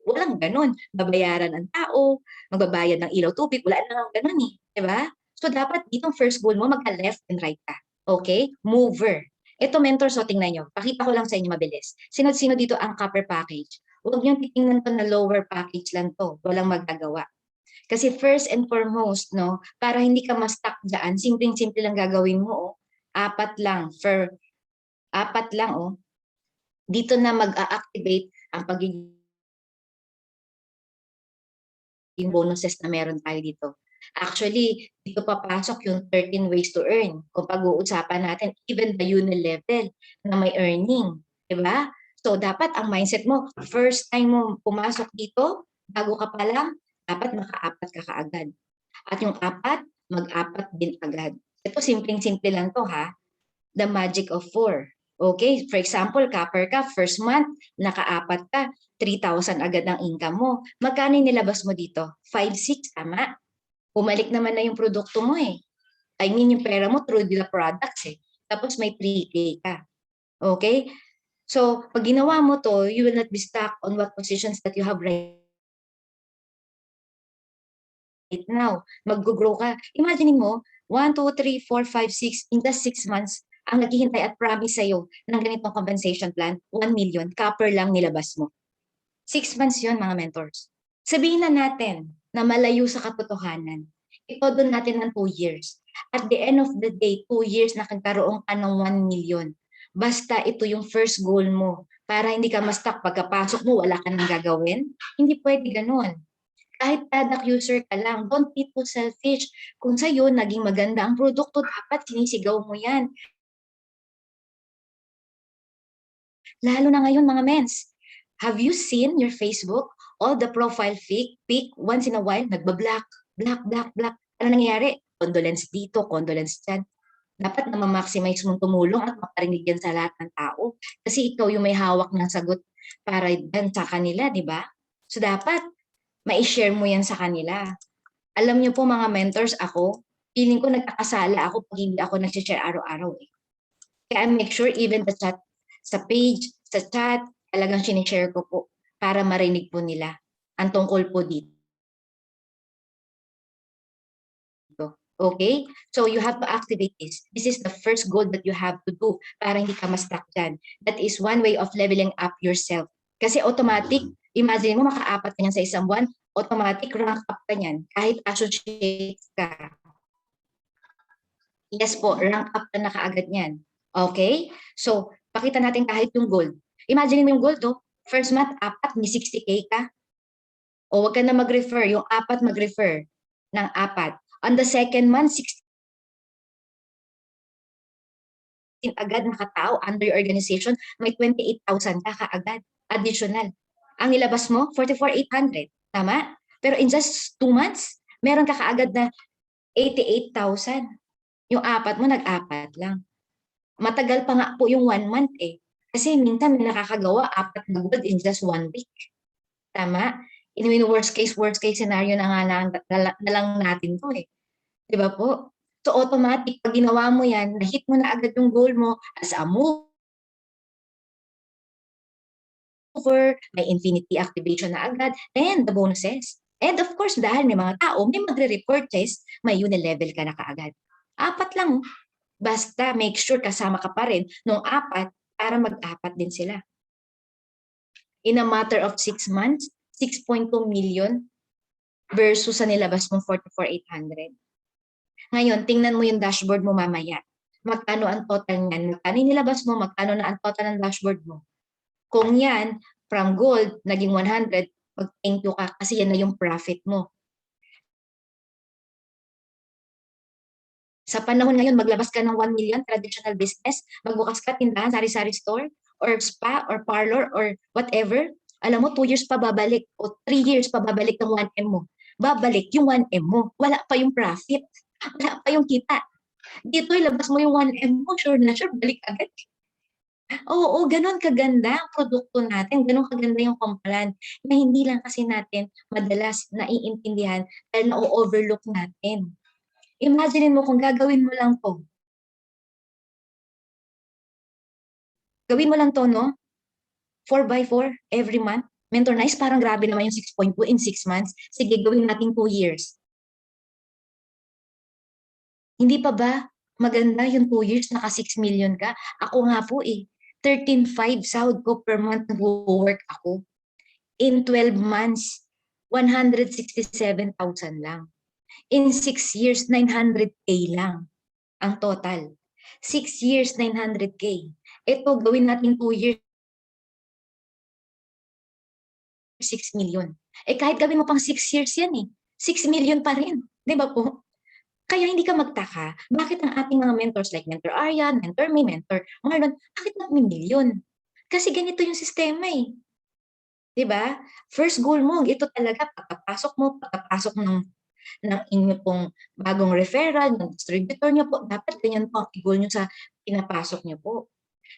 Speaker 1: Walang ganun. Babayaran ang tao, magbabayad ng ilaw tubig. Wala na ganun eh. 'Di ba? So dapat ditong first goal mo magka-left and right ka. Okay? Mover. Ito mentor, so tingnan nyo. Pakita ko lang sa inyo mabilis. Sino-sino dito ang copper package? Huwag niyong titingnan to na lower package lang to. Walang magagawa. Kasi first and foremost, no, para hindi ka ma-stuck dyan, simpleng-simple lang gagawin mo, oh. Apat lang, oh. Dito na mag-a-activate ang pagiging bonuses na meron tayo dito. Actually, dito papasok yung 13 ways to earn. Kung pag-uusapan natin, even the level na may earning. Diba? So, dapat ang mindset mo, first time mo pumasok dito, bago ka pa lang, dapat maka-apat ka kaagad. At yung apat, mag-apat din agad. Ito, simpleng-simple lang to ha. The magic of 4. Okay, for example, copper ka, first month, naka-apat ka, 3,000 agad ang income mo. Magkano nilabas mo dito? 5,600, tama? Bumalik naman na yung produkto mo eh. I mean, yung pera mo through the products eh. Tapos may 3K ka. Okay? So, pag ginawa mo to, you will not be stuck on what positions that you have right now. Mag-grow ka. Imagine mo, 1, 2, 3, 4, 5, 6, in just 6 months, ang naghihintay at promise sa'yo ng ganitong compensation plan, 1 million, copper lang nilabas mo. 6 months yun, mga mentors. Sabihin na natin na malayo sa katotohanan. Ito doon natin ng 2 years. At the end of the day, 2 years nakagkaroon ka ng 1 million. Basta ito yung first goal mo. Para hindi ka ma-stuck pagkapasok mo, wala ka nang gagawin. Hindi pwede ganun. Kahit product user ka lang, don't be too selfish. Kung sa'yo naging maganda ang produkto, dapat sinisigaw mo yan. Lalo na ngayon mga mens. Have you seen your Facebook? All the profile pic, once in a while, nagbablock, black. Ano nangyayari? Condolence dito, condolence dyan. Dapat na ma-maximize mong tumulong at maparinig yan sa lahat ng tao. Kasi ikaw yung may hawak ng sagot para yan sa kanila, di ba? So dapat, ma-share mo yan sa kanila. Alam niyo po mga mentors, ako, feeling ko nagkakasala ako pag hindi ako nag-share araw-araw eh. Kaya I make sure even the chat, sa page, sa chat, talagang sinishare ko po para marinig po nila ang tungkol po dito. Okay? So you have to activate this. This is the first goal that you have to do para hindi ka ma-stuck dyan. That is one way of leveling up yourself. Kasi automatic, imagine mo makaapat ka niyan sa isang buwan, automatic rank up ka niyan kahit associate ka. Yes po, rank up ka na kaagad niyan. Okay? So, pakita natin kahit yung gold. Imagine mo yung gold, oh. First month, apat, may 60K ka. O wag ka na mag-refer, yung apat mag-refer ng apat. On the second month, 16 agad nakatao under your organization, may 28,000 ka kaagad, additional. Ang nilabas mo, 44,800. Tama? Pero in just 2 months, meron ka kaagad na 88,000. Yung apat mo, nag-apat lang. Matagal pa nga po yung 1 month eh. Kasi minsan may nakakagawa 4 na gold in just 1 week. Tama? In worst case scenario na nga na lang natin to eh. Di ba po? So automatic, pag ginawa mo yan, na-hit mo na agad yung goal mo as a mover, may infinity activation na agad, and the bonuses. And of course, dahil may mga tao, may magre-repurchase, may unilevel ka na kaagad. 4 lang. Basta make sure kasama ka pa rin nung 4 para mag-4 din sila. In a matter of 6 months, 6.2 million versus sa nilabas mong 44,800. Ngayon, tingnan mo yung dashboard mo mamaya. Magkano ang total niyan? Magkano nilabas mo? Magkano na ang total ng dashboard mo? Kung yan, from gold, naging 100, mag-thank you ka kasi yan na yung profit mo. Sa panahon ngayon, maglabas ka ng 1 million traditional business, magbukas ka tindahan, sari-sari store, or spa, or parlor, or whatever, alam mo, 2 years pa babalik, o 3 years pa babalik ng 1M mo. Babalik yung 1M mo. Wala pa yung profit. Wala pa yung kita. Dito, ilabas mo yung 1M mo, sure na sure, balik agad. Oo, gano'n kaganda ang produkto natin, gano'n kaganda yung Complan, na hindi lang kasi natin madalas naiintindihan dahil na-o-overlook natin. Imaginin mo kung gagawin mo lang 'to. Gawin mo lang 'to 'no, 4x4 every month. Mentor Nice, parang grabe naman yung 6.2 in 6 months. Sige, gawin natin 2 years. Hindi pa ba maganda yung 2 years naka 6 million ka? Ako nga po, 13.5 sahod ko per month nagwo-work ako. In 12 months, 167,000 lang. In 6 years, 900K lang ang total. 6 years, 900K. Ito, gawin natin 2 years, 6 million. Kahit gawin mo pang 6 years yan 6 million pa rin. Di ba po? Kaya hindi ka magtaka, bakit ang ating mga mentors like Mentor Aryan, Mentor Me, Mentor Marlon, bakit nag-million? Kasi ganito yung sistema 'di ba? First goal mo, ito talaga pagkapasok ng inyo pong bagong referral, ng distributor niyo po, dapat ganyan po ang goal niyo sa pinapasok niyo po.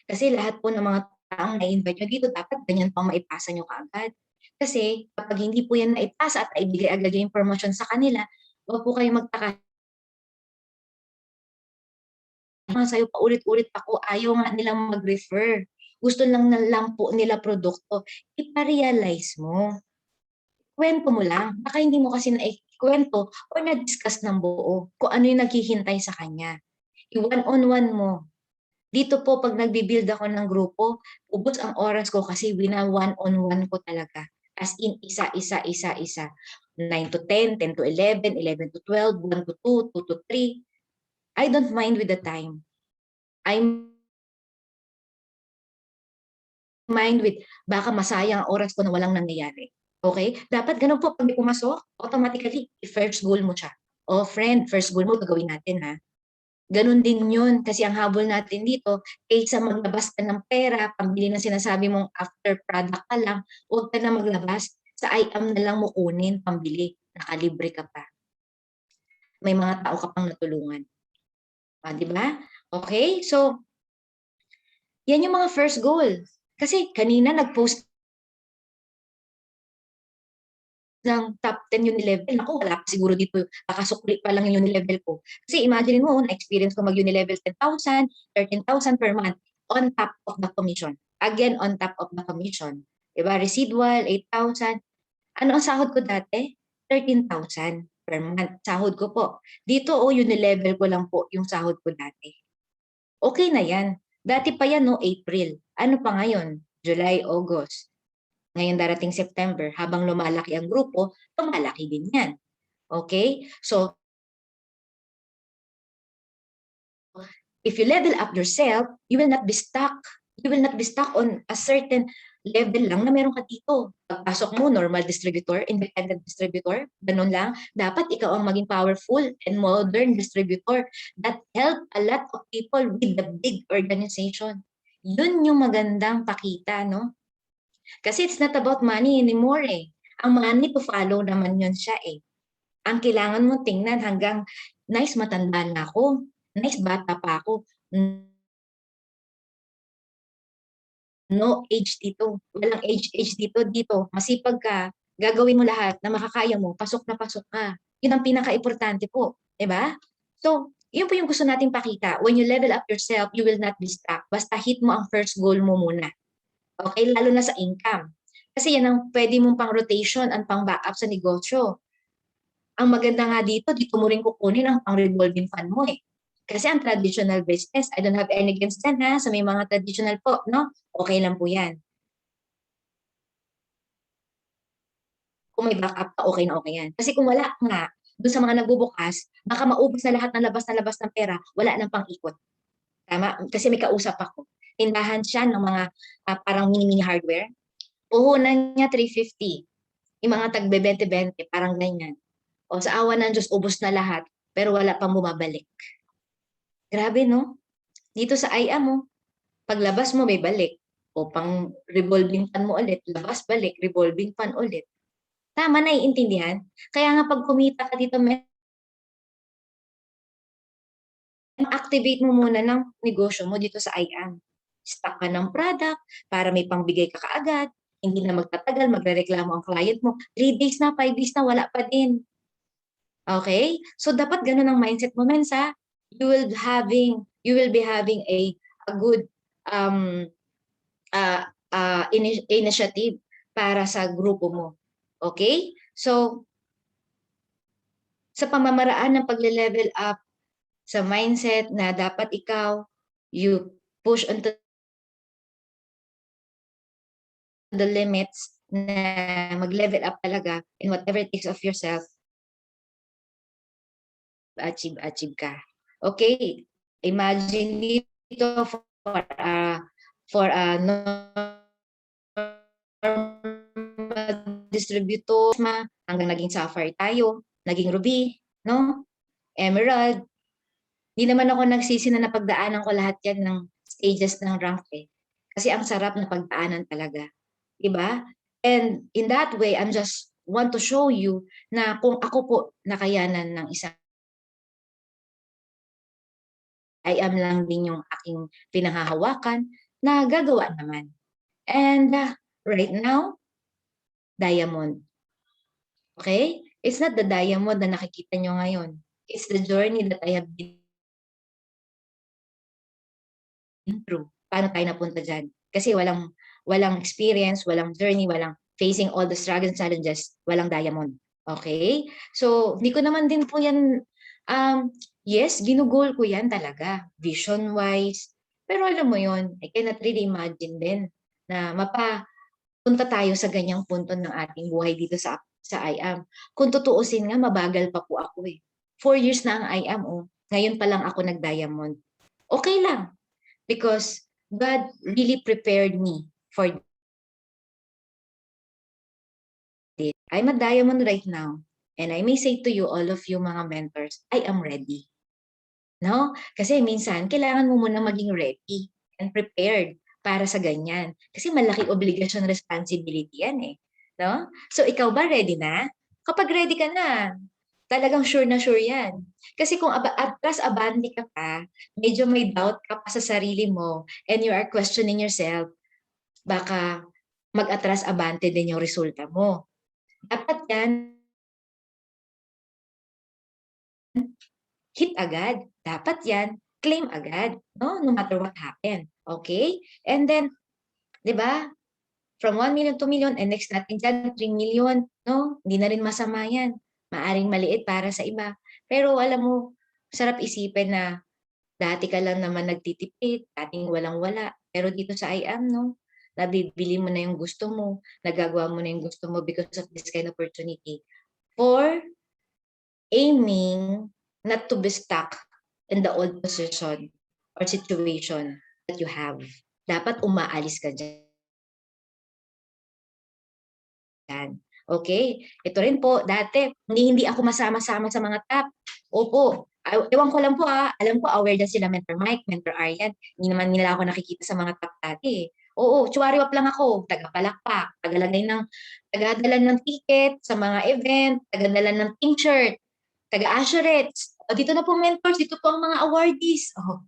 Speaker 1: Kasi lahat po ng mga taong na-invite niyo dito, dapat ganyan po ang maipasa niyo kaagad. Kasi kapag hindi po yan naipasa at naibigay agad yung impormasyon sa kanila, huwag po kayong magtaka sa'yo paulit-ulit ako, ayaw nga nilang mag-refer. Gusto lang po nila produkto. Ipa-realize mo. Kwento mo lang. Baka hindi mo kasi naikwento or na-discuss ng buo kung ano yung naghihintay sa kanya. I-one-on-one mo. Dito po, pag nagbi-build ako ng grupo, ubos ang oras ko kasi wina-one-on-one ko talaga. As in, isa. 9 to 10, 10 to 11, 11 to 12, 1 to 2, 2 to 3. I don't mind with the time. I mind with baka masayang ang oras ko na walang nangyayari. Okay? Dapat ganun po, pag may pumasok, automatically, first goal mo siya. O friend, first goal mo, gagawin natin ha. Ganun din yun, kasi ang habol natin dito, kaysa maglabas ka ng pera, pambili ng sinasabi mong after product ka lang, huwag ka na maglabas, sa IAM na lang mo kunin, pambili, nakalibre ka pa. May mga tao ka pang natulungan. Di ba? Okay? So, yan yung mga first goal. Kasi kanina nag-post ng top 10 Unilevel. Ako, wala pa siguro dito, kakasukli pa lang yung Unilevel ko. Kasi imagine mo, na-experience ko mag-Unilevel 10,000, 13,000 per month on top of the commission. Again, on top of the commission. Diba? Residual, 8,000. Ano ang sahod ko dati? 13,000 per month. Sahod ko po. Dito, Unilevel ko lang po yung sahod ko dati. Okay na yan. Dati pa yan, no, April. Ano pa ngayon? July, August. Ngayon darating September, habang lumalaki ang grupo, lumalaki din yan. Okay? So, if you level up yourself, you will not be stuck. You will not be stuck on a certain level lang na meron ka dito. Pagpasok mo, normal distributor, independent distributor, ganun lang. Dapat ikaw ang maging powerful and modern distributor that help a lot of people with the big organization. Yun yung magandang pakita, no? Kasi it's not about money anymore Ang money to follow naman yun siya Ang kailangan mo tingnan hanggang nice matanda na ako, nice bata pa ako. No age dito. Walang age dito. Masipag ka, gagawin mo lahat na makakaya mo, pasok na pasok ka. Yun ang pinaka-importante po. Diba? So, yun po yung gusto nating pakita. When you level up yourself, you will not be stuck. Basta hit mo ang first goal mo muna. Okay? Lalo na sa income. Kasi yan ang pwede mong pang rotation at pang backup sa negosyo. Ang maganda nga dito mo rin kukunin ang pang revolving fund mo eh. Kasi ang traditional business, I don't have any against dyan ha, sa may mga traditional po, no? Okay lang po yan. Kung may backup ka, okay na okay yan. Kasi kung wala nga, doon sa mga nagbubukas, baka maubos na lahat ng labas ng pera, wala nang pang-ikot. Tama? Kasi may kausap ako. Tindahan siya ng mga parang mini-mini hardware. Puhunan niya 350. Yung mga tagbe 20-20, parang ganyan. O sa awa ng Diyos, ubos na lahat, pero wala pang bumabalik. Grabe, no? Dito sa IAM mo, paglabas mo may balik. O pang revolving fund mo ulit, labas balik, revolving fund ulit. Tama, naiintindihan? Kaya nga pag kumita ka dito, activate mo muna ng negosyo mo dito sa IAM. Stock ka ng product para may pangbigay ka kaagad. Hindi na magtatagal, magrereklamo ang client mo. 3 days na, 5 days na, wala pa din. Okay? So dapat ganun ang mindset mo, Mensa. You will be having a good um, initiative para sa grupo mo. Okay? So, sa pamamaraan ng pagle-level up, sa mindset na dapat ikaw, you push onto the limits na mag-level up talaga in whatever it takes of yourself, achieve ka. Okay? Imagine dito for a distributor hanggang naging sapphire tayo, naging ruby, no? Emerald. Hindi naman ako nagsisi na napagdaanan ko lahat yan ng stages ng rank eh. Kasi ang sarap na pagdaanan talaga. Diba? And in that way, I'm just want to show you na kung ako po nakayanan ng isang I am lang din yung aking pinanghahawakan na gagawa naman. And right now, diamond. Okay? It's not the diamond na nakikita nyo ngayon. It's the journey that I have been through. Paano tayo napunta dyan? Kasi walang experience, walang journey, walang facing all the struggles and challenges, walang diamond. Okay? So, hindi ko naman din po yan, yes, ginugol ko yan talaga, vision-wise. Pero alam mo yon, I cannot really imagine din na mapapunta tayo sa ganyang punto ng ating buhay dito sa IAM. Kung tutuusin nga, mabagal pa po ako eh. 4 years na ang IAM, oh. Ngayon pa lang ako nag-diamond. Okay lang. Because God really prepared me for this. I'm a diamond right now. And I may say to you, all of you mga mentors, I am ready. No? Kasi minsan, kailangan mo muna maging ready and prepared para sa ganyan. Kasi malaking obligasyon, responsibility yan eh. No? So ikaw ba ready na? Kapag ready ka na, talagang sure na sure yan. Kasi kung atras abante ka pa, medyo may doubt ka pa sa sarili mo, and you are questioning yourself, baka mag-atras abante din yung resulta mo. Dapat yan, hit agad. Dapat yan, claim agad, no? No matter what happened. Okay? And then, di ba? From 1 million to million, and next natin dyan, 3 million, no? Hindi na rin masama yan. Maaring maliit para sa iba. Pero alam mo, sarap isipin na dati ka lang naman nagtitipid, dating walang-wala. Pero dito sa IAM, no? Nabibili mo na yung gusto mo, nagagawa mo na yung gusto mo because of this kind of opportunity. For aiming not to be stuck in the old position or situation that you have. Dapat umaalis ka dyan. Okay? Ito rin po, dati, hindi ako masama-sama sa mga top. Opo. Ewan ko lang po alam ko aware din sila Mentor Mike, Mentor Aryan. Hindi naman nila ako nakikita sa mga top dati. Oo, chuwariwap lang ako, taga-palakpak, tagadala ng ticket sa mga event, tagadala ng t-shirt, taga-assurance. O, dito na po mentors, dito po ang mga awardees. Oh,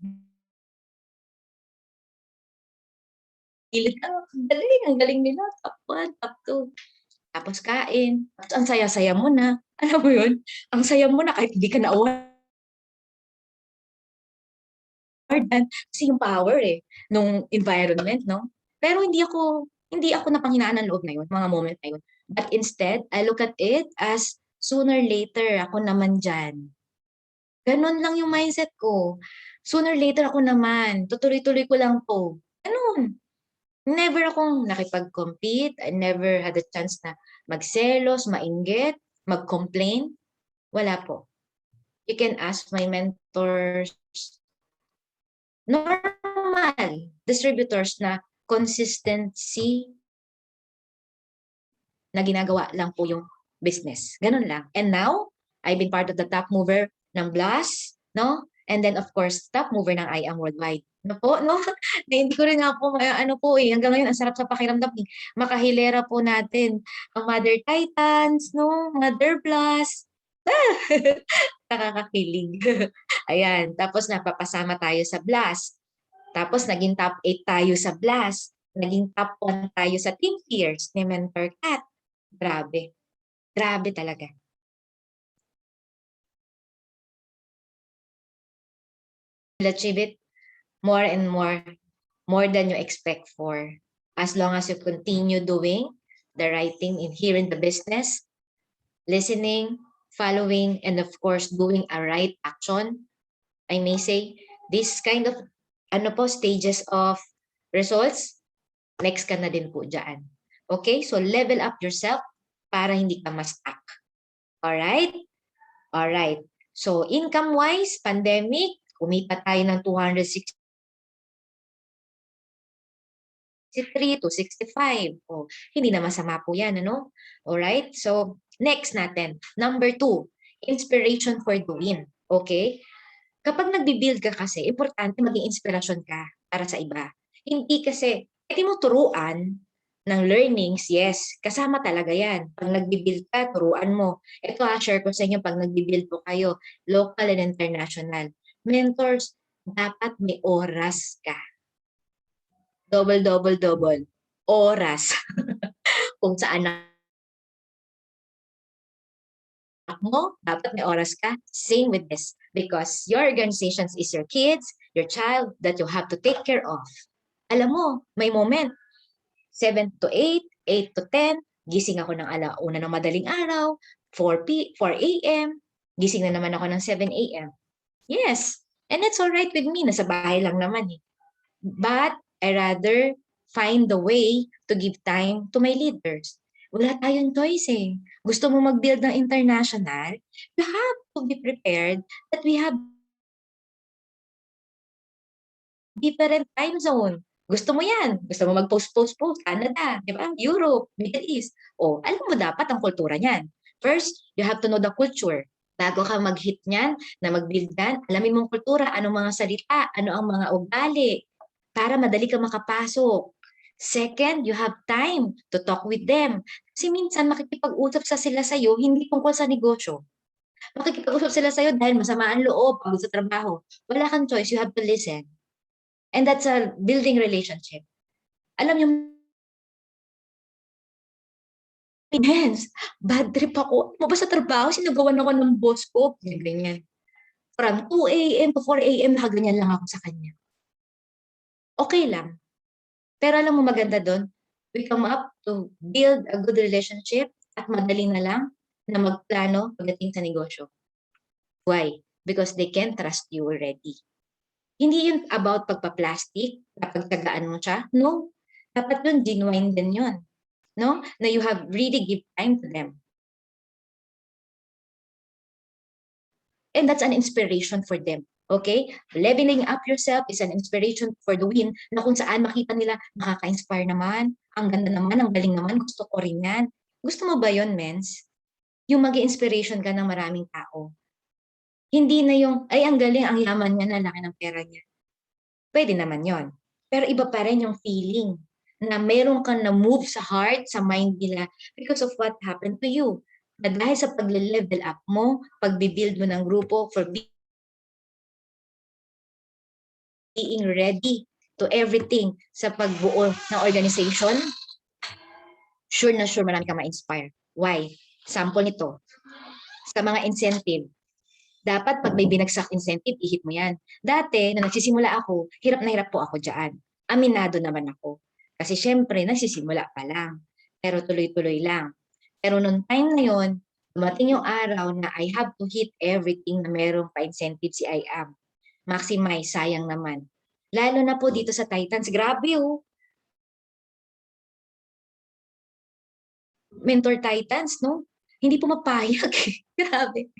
Speaker 1: ang galing nila, top 1, top 2. Tapos kain. Tapos ang saya-saya mo na. Alam mo yun? Ang saya mo na kahit hindi ka na-award. Kasi yung power nung environment, no? Pero hindi ako Hindi ako napanghinaan ng loob na yun, mga moment na yun. But instead, I look at it as sooner later, ako naman dyan. Ganon lang yung mindset ko. Sooner later ako naman, tutuloy-tuloy ko lang to. Ganon. Never akong nakipag-compete. I never had a chance na magselos, mainggit, mag-complain. Wala po. You can ask my mentors, normal distributors na consistency na ginagawa lang po yung business. Ganun lang. And now, I've been part of the top mover ng Blast, no? And then of course, top mover ng I Am Worldwide. No po, no? Na hindi ko rin nga po, ano po eh, hanggang ngayon, ang sarap sa pakiramdam eh. Makahilera po natin ang Mother Titans, no? Mother Blast. Ah! Nakakakilig. Ayan. Tapos napapasama tayo sa Blast. Tapos naging top 8 tayo sa Blast. Naging top 1 tayo sa Team Fierce ni Mentor Cat. Grabe. Grabe talaga. You'll achieve it more and more than you expect for. As long as you continue doing the right thing here in the business, listening, following, and of course, doing a right action. I may say, this kind of stages of results, next ka na din po dyan. Okay? So, level up yourself para hindi ka ma-stuck. Alright? Alright. So, income-wise, pandemic, kumita tayo ng 263 to 65. Oh, hindi na masama po yan, ano? Alright? So, next natin. Number 2, inspiration for the win. Okay? Kapag nagbi-build ka kasi, importante maging inspirasyon ka para sa iba. Hindi kasi, pwede mo turuan ng learnings, yes, kasama talaga yan. Pag nagbi-build ka, turuan mo. Ito share ko sa inyo pag nagbi-build po kayo, local and international. Mentors, dapat may oras ka. Double, double, double. Oras. Kung saan mo, dapat may oras ka. Same with this. Because your organizations is your kids, your child, that you have to take care of. Alam mo, may moment. 7 to 8, 8 to 10, gising ako ng alauna ng madaling araw, 4 a.m., gising na naman ako ng 7 a.m. Yes, and it's alright with me. Nasa bahay lang naman eh. But I rather find the way to give time to my leaders. Wala tayong choice eh. Gusto mo mag-build ng international, you have to be prepared that we have different time zone. Gusto mo yan. Gusto mo mag-post, Canada, di ba? Europe, Middle East. O, alam mo dapat ang kultura niyan. First, you have to know the culture. Bago ka mag-hit niyan, na mag-build yan, alamin mong kultura, anong mga salita, ano ang mga ugali, para madali ka makapasok. Second, you have time to talk with them. Kasi minsan makikipag-usap sila sa'yo, hindi tungkol sa negosyo. Makikipag-usap sila sa'yo dahil masama ang loob, pagod sa trabaho. Wala kang choice, you have to listen. And that's a building relationship. Alam niyo, Hens, bad trip ako. Mo ba sa trabaho, sinagawan ako ng boss ko. Ganyan. From 2 a.m. to 4 a.m. nakaganyan lang ako sa kanya. Okay lang. Pero alam mo maganda doon, we come up to build a good relationship at madali na lang na magplano pagdating sa negosyo. Why? Because they can trust you already. Hindi yun about pagpa-plastic, kapagtagaan mo siya. No. Dapat yun, genuine din yun. No? Na you have really give time to them. And that's an inspiration for them. Okay? Leveling up yourself is an inspiration for the win na kung saan makita nila, nakaka-inspire naman, ang ganda naman, ang galing naman, gusto ko rin yan. Gusto mo ba yun, Mens? Yung mag-inspiration ka ng maraming tao. Hindi na yung, ay ang galing, ang yaman niya, na laki ng pera niya. Pwede naman yon. Pero iba pa rin yung feeling na meron kang na-move sa heart, sa mind nila because of what happened to you. Na dahil sa pag-level up mo, pag-build mo ng grupo for being ready to everything sa pagbuo ng organization, sure na sure marami kang ma-inspire. Why? Sample nito. Sa mga incentive, dapat pag may binagsak incentive, ihit mo yan. Dati, na nagsisimula ako, hirap na hirap po ako dyan. Aminado naman ako. Kasi syempre, nagsisimula pa lang. Pero tuloy-tuloy lang. Pero nung time na yon, dumating yung araw na I have to hit everything na merong pa-incentive si IAM. Maximize, sayang naman. Lalo na po dito sa Titans, grabe oh. Mentor Titans, no? Hindi po mapayag. Grabe.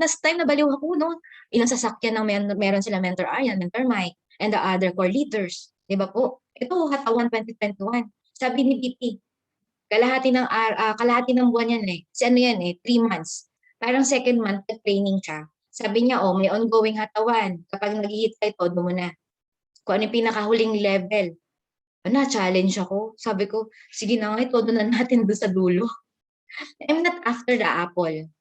Speaker 1: Last time nabaliw ako, no? Ilang sasakyan ng meron sila Mentor Aryan, Mentor Mike, and the other core leaders. Di ba po? Ito, Hatawan 2021. Sabi ni BP, kalahati ng buwan yan eh. Kasi ano yan eh, 3 months. Parang second month, training siya. Sabi niya, oh, may ongoing Hatawan. Kapag nag-hit ka, todo mo na. Kung ano yung pinakahuling level. Na-challenge ako. Sabi ko, sige na nga, todo na natin doon sa dulo. I'm not after the apple.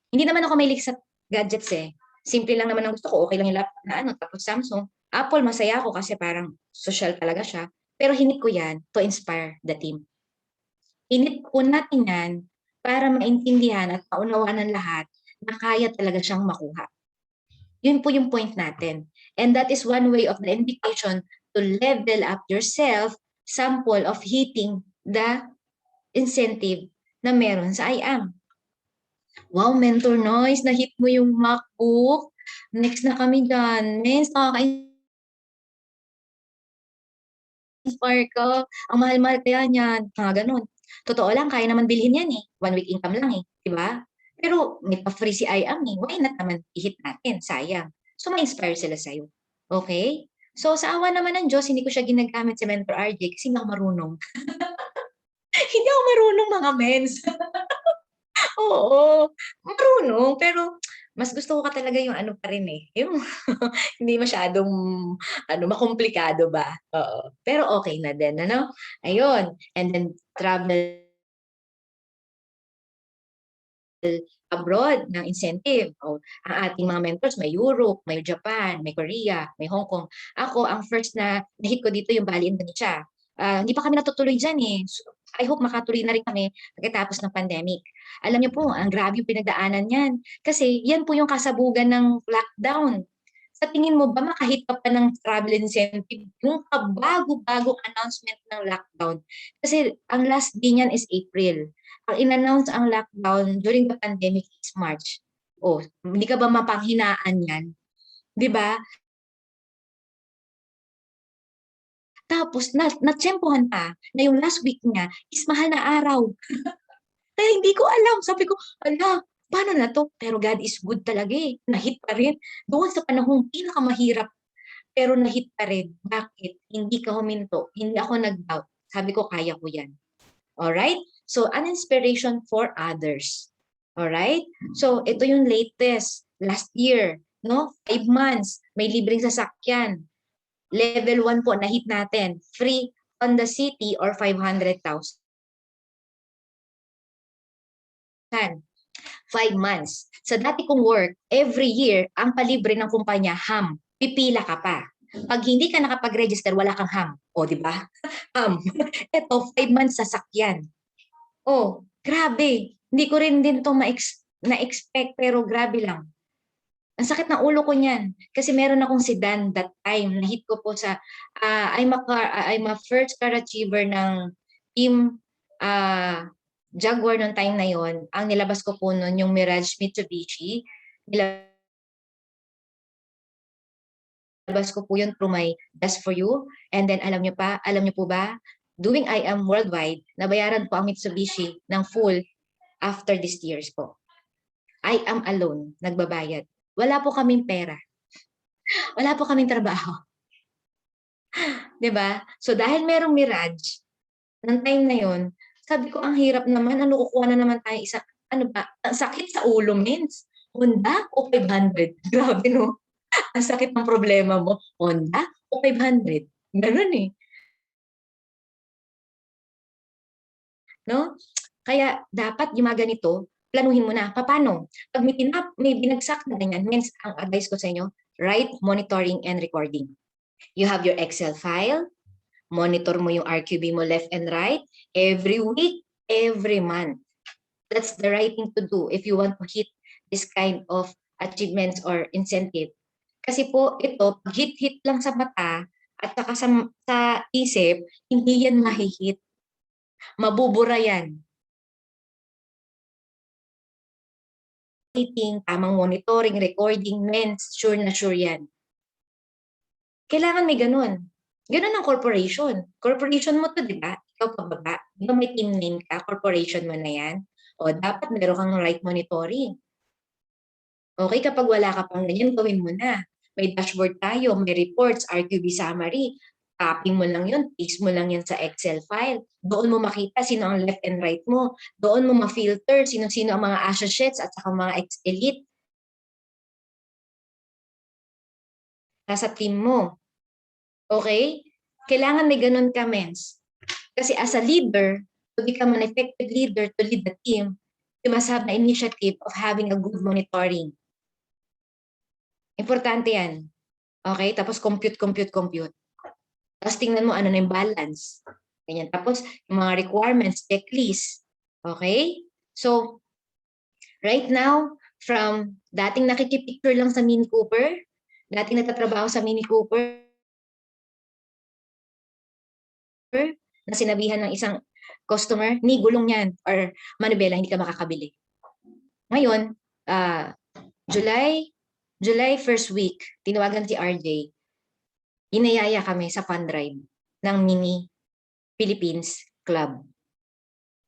Speaker 1: Hindi naman ako mahilig sa gadgets eh. Simple lang naman ang gusto ko. Okay lang yung laptop na ano. Tapos Samsung. Apple, masaya ako kasi parang social talaga siya. Pero hinit ko yan to inspire the team. Hinit ko natin yan para maintindihan at maunawaan ng lahat na kaya talaga siyang makuha. Yun po yung point natin. And that is one way of the invitation to level up yourself, sample of hitting the incentive na meron sa IAM. Wow, Mentor Noise, na-hit mo yung MacBook. Next na kami dyan. Mens, nakaka-inspire ka. Ang mahal-mahal kaya niyan. Mga ganun. Totoo lang, kaya naman bilhin yan eh. 1 week income lang eh. Diba? Pero may pa-free si IAM eh. Why not naman i-hit natin? Sayang. So, ma-inspire sila sa'yo. Okay? So, sa awa naman ng Diyos, hindi ko siya ginagamit sa Mentor RJ kasi hindi ako marunong. Hindi ako marunong mga mens. Oo, marunong pero mas gusto ko ka talaga yung ano pa rin eh, yung hindi masyadong ano, makomplikado ba, oo. Pero okay na din ano, ayun. And then travel abroad ng incentive. O, ang ating mga mentors may Europe, may Japan, may Korea, may Hong Kong. Ako, ang first na na-hit ko dito yung Bali, Indonesia. Hindi pa kami natutuloy dyan eh. So, I hope makatuloy na rin kami pagkatapos ng pandemic. Alam niyo po, ang grabe yung pinagdaanan yan. Kasi yan po yung kasabugan ng lockdown. Sa tingin mo ba makahit ka pa ng travel incentive yung kabago-bagong announcement ng lockdown? Kasi ang last day niyan is April. Ang in-announce ang lockdown during the pandemic is March. Oh, hindi ka ba mapanghinaan yan? 'Di ba? Tapos natsempohan pa na yung last week niya is mahal na araw. Kaya hindi ko alam. Sabi ko, ala, paano na to? Pero God is good talaga eh. Nahit pa rin. Doon sa panahong pinakamahirap, pero nahit pa rin. Bakit? Hindi ka huminto. Hindi ako nag-doubt. Sabi ko, kaya ko yan. Alright? So, an inspiration for others. Alright? So, ito yung latest. Last year, no? 5 months. May libreng sasakyan. Level 1 po, na-hit natin. Free on the city or 500,000. 5 months. Sa dati kong work, every year, ang palibre ng kumpanya, ham. Pipila ka pa. Pag hindi ka nakapag-register, wala kang ham. O, di ba? Ham. Ito, 5 months sasakyan. Oh, grabe. Hindi ko rin din to na-expect, pero grabe lang. Ang sakit ng ulo ko niyan. Kasi meron akong sedan that time. Nahit ko po sa, I'm a first car achiever ng team Jaguar noong time na yon. Ang nilabas ko po noon yung Mirage Mitsubishi. Nilabas ko po yun through my Best for You. And then alam niyo po ba, doing I Am Worldwide, nabayaran po ang Mitsubishi ng full after these years po. I am alone, nagbabayad. Wala po kaming pera. Wala po kaming trabaho. 'Di ba? So dahil merong Mirage, ng time na yon, sabi ko ang hirap naman, ano kukuha na naman tayo isa, ano ba, ang sakit sa ulo, mens. Honda o 500? Grabe no? Ang sakit ng problema mo, Honda o 500? Ganun eh. No? Kaya dapat yung mga ganito, planuhin mo na. Paano? Pag may binagsak na ganyan, means ang advice ko sa inyo, write, monitoring, and recording. You have your Excel file, monitor mo yung RQB mo left and right, every week, every month. That's the right thing to do if you want to hit this kind of achievements or incentive. Kasi po ito, pag hit-hit lang sa mata at saka sa isip, hindi yan mahihit. Mabubura yan. Tamang monitoring, recording, mens, sure na sure yan. Kailangan may ganun. Ganun ang corporation. Corporation mo to, di ba? Ikaw pababa. Di ba may team name ka? Corporation mo na yan. O dapat meron kang right monitoring. Okay, kapag wala ka pang ganyan, gawin mo na. May dashboard tayo, may reports, RQB summary. Copy mo lang yun, paste mo lang yan sa Excel file. Doon mo makita sino ang left and right mo. Doon mo ma-filter sino-sino ang mga associates at saka mga ex-elite nasa team mo. Okay? Kailangan may ganun ka, mens. Kasi as a leader, to become an effective leader to lead the team, you must have the initiative of having a good monitoring. Importante yan. Okay? Tapos compute. Tapos tingnan mo ano na yung balance. Ganyan. Tapos yung mga requirements, checklist. Okay? So, right now, from dating nakikipicture lang sa Mini Cooper, dating natatrabaho sa Mini Cooper, na sinabihan ng isang customer, ni gulong yan, or manibela, hindi ka makakabili. Ngayon, July first week, tinawagan si RJ, inayaya kami sa fund drive ng Mini Philippines Club.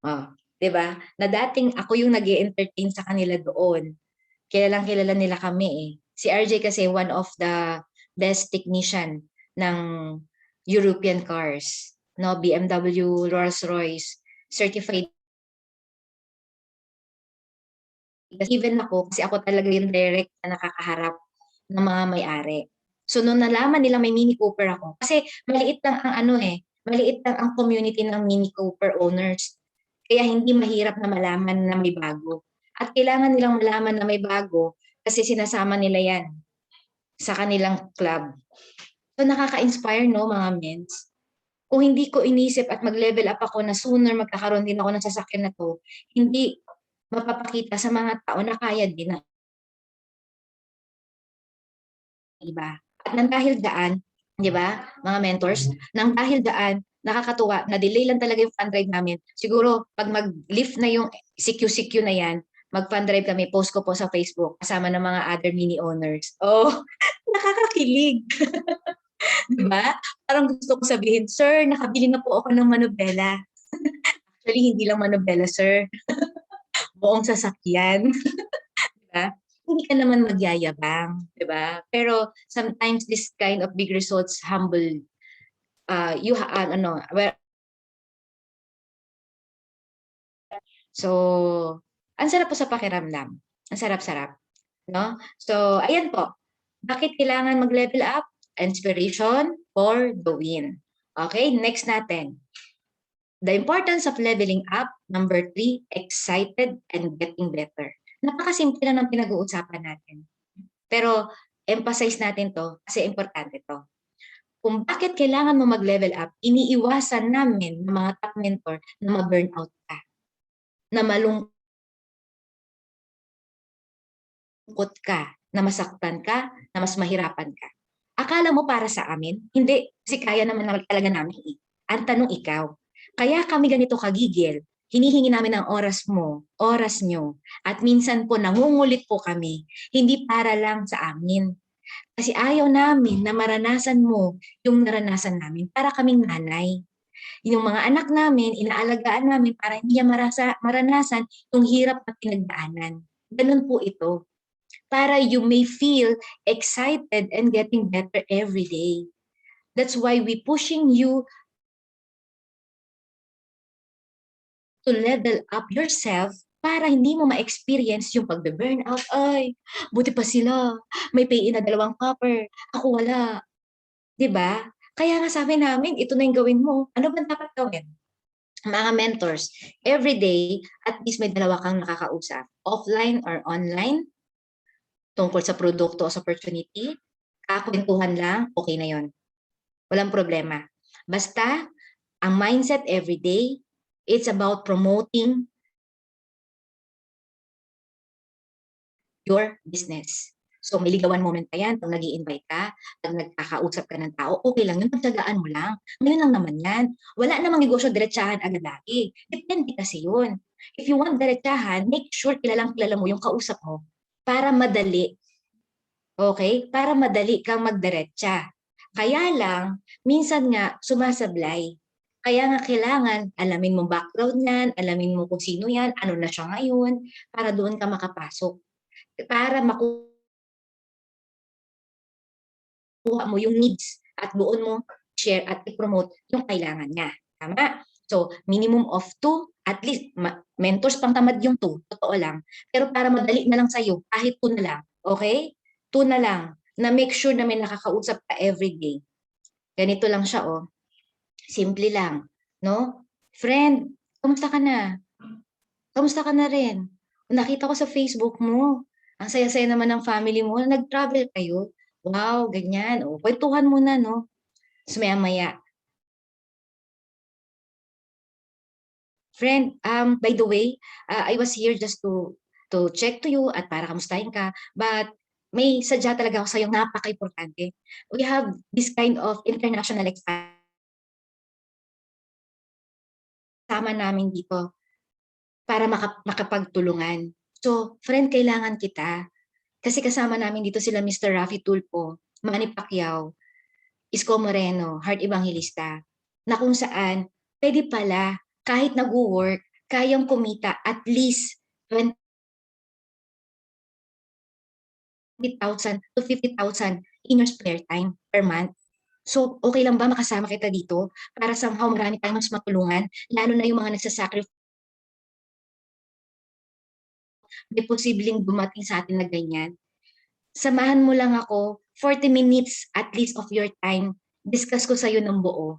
Speaker 1: Oh, 'di ba? Na dating ako yung nag-e-entertain sa kanila doon. Kilala nila kami eh. Si RJ kasi one of the best technician ng European cars, no, BMW, Rolls-Royce, certified. Even ako, kasi ako talaga yung direct na nakakaharap ng mga may-ari. So, nung nalaman nila may Mini Cooper ako, kasi maliit lang ang maliit lang ang community ng Mini Cooper owners. Kaya hindi mahirap na malaman na may bago. At kailangan nilang malaman na may bago kasi sinasama nila yan sa kanilang club. So, nakaka-inspire, no, mga mens? Kung hindi ko inisip at mag-level up ako na sooner magkakaroon din ako ng sasakyan na to, hindi mapapakita sa mga tao na kaya din ng iba. At nang dahil daan, di ba, mga mentors, nang dahil daan, nakakatuwa, na-delay lang talaga yung fund drive namin. Siguro, pag mag-lift na yung CQ na yan, mag-fund drive kami, post ko po sa Facebook, kasama ng mga other mini owners. Oh, nakakakilig. Di ba? Parang gusto ko sabihin, sir, nakabili na po ako ng manobela. Actually, hindi lang manobela, sir. Buong sasakyan. Diba? Hindi ka naman magyayabang, di ba? Pero sometimes this kind of big results humble so ang sarap po sa pakiramdam. Ang sarap-sarap, no? So ayan po. Bakit kailangan mag-level up? Inspiration for the win. Okay, next natin. The importance of leveling up. Number 3, excited and getting better. Napakasimple lang ng pinag-uusapan natin. Pero emphasize natin to kasi importante to. Kung bakit kailangan mo mag-level up, iniiwasan namin ng mga top mentor na ma-burnout ka, na malungkot ka, na masaktan ka, na mas mahirapan ka. Akala mo para sa amin? Hindi, kasi kaya naman talaga namin eh. Ang tanong ikaw, kaya kami ganito kagigil, hinihingi namin ang oras mo, oras nyo, at minsan po nangungulit po kami, hindi para lang sa amin. Kasi ayaw namin na maranasan mo yung naranasan namin para kaming nanay. Yung mga anak namin, inaalagaan namin para hindi niya maranasan yung hirap na pinagdaanan. Ganun po ito. Para you may feel excited and getting better every day. That's why we pushing you to level up yourself para hindi mo ma-experience yung pagbe-burnout. Ay, buti pa sila. May pay na 2 copper. Ako wala. 'Di ba? Kaya nga sabi namin, ito na yung gawin mo. Ano ba dapat gawin? Mga mentors, every day, at least may 2 kang nakakausap. Offline or online, tungkol sa produkto o sa opportunity, kakwentuhan lang, okay na yon. Walang problema. Basta, ang mindset every day, it's about promoting your business. So may ligawan moment pa yan, pag nag-i-invite ka, pag nagkakausap ka ng tao, okay lang yun, pagtsagaan mo lang. Ngayon lang naman yan. Wala namang negosyo diretsahan agad lagi. Depende kasi yun. If you want diretsahan, make sure kilalang kilala mo yung kausap mo para madali. Okay? Para madali kang magdiretsa. Kaya lang, minsan nga sumasablay. Kaya nga kailangan alamin mo background niyan, alamin mo kung sino yan, ano na siya ngayon, para doon ka makapasok. Para makuha mo yung needs at doon mo share at i-promote yung kailangan niya. Tama? So, minimum of 2, at least, mentors pang tamad yung 2, totoo lang. Pero para madali na lang sa'yo, kahit 2 na lang, okay? 2 na lang, na make sure na may nakakausap ka everyday. Ganito lang siya, oh. Simple lang, no? Friend, kamusta ka na? Kamusta ka na rin? Nakita ko sa Facebook mo, ang saya-saya naman ng family mo, nag-travel kayo. Wow, ganyan. O, kwentuhan mo na, no? So, maya-maya. Friend, by the way, I was here just to check to you at para kamustahin ka. But may sadya talaga ako sa'yo, napaka-importante. We have this kind of international expansion sama namin dito para makapagtulungan. So, friend, kailangan kita. Kasi kasama namin dito sila Mr. Raffy Tulfo, Manny Pacquiao, Isko Moreno, Heart Evangelista, na kung saan pwede pala kahit nag-work, kayang kumita at least 20,000 to 50,000 in your spare time per month. So, okay lang ba makasama kita dito para somehow marami tayong mas matulungan, lalo na yung mga nagsasacrifice, may posibleng dumating sa atin na ganyan. Samahan mo lang ako, 40 minutes at least of your time, discuss ko sa'yo ng buo.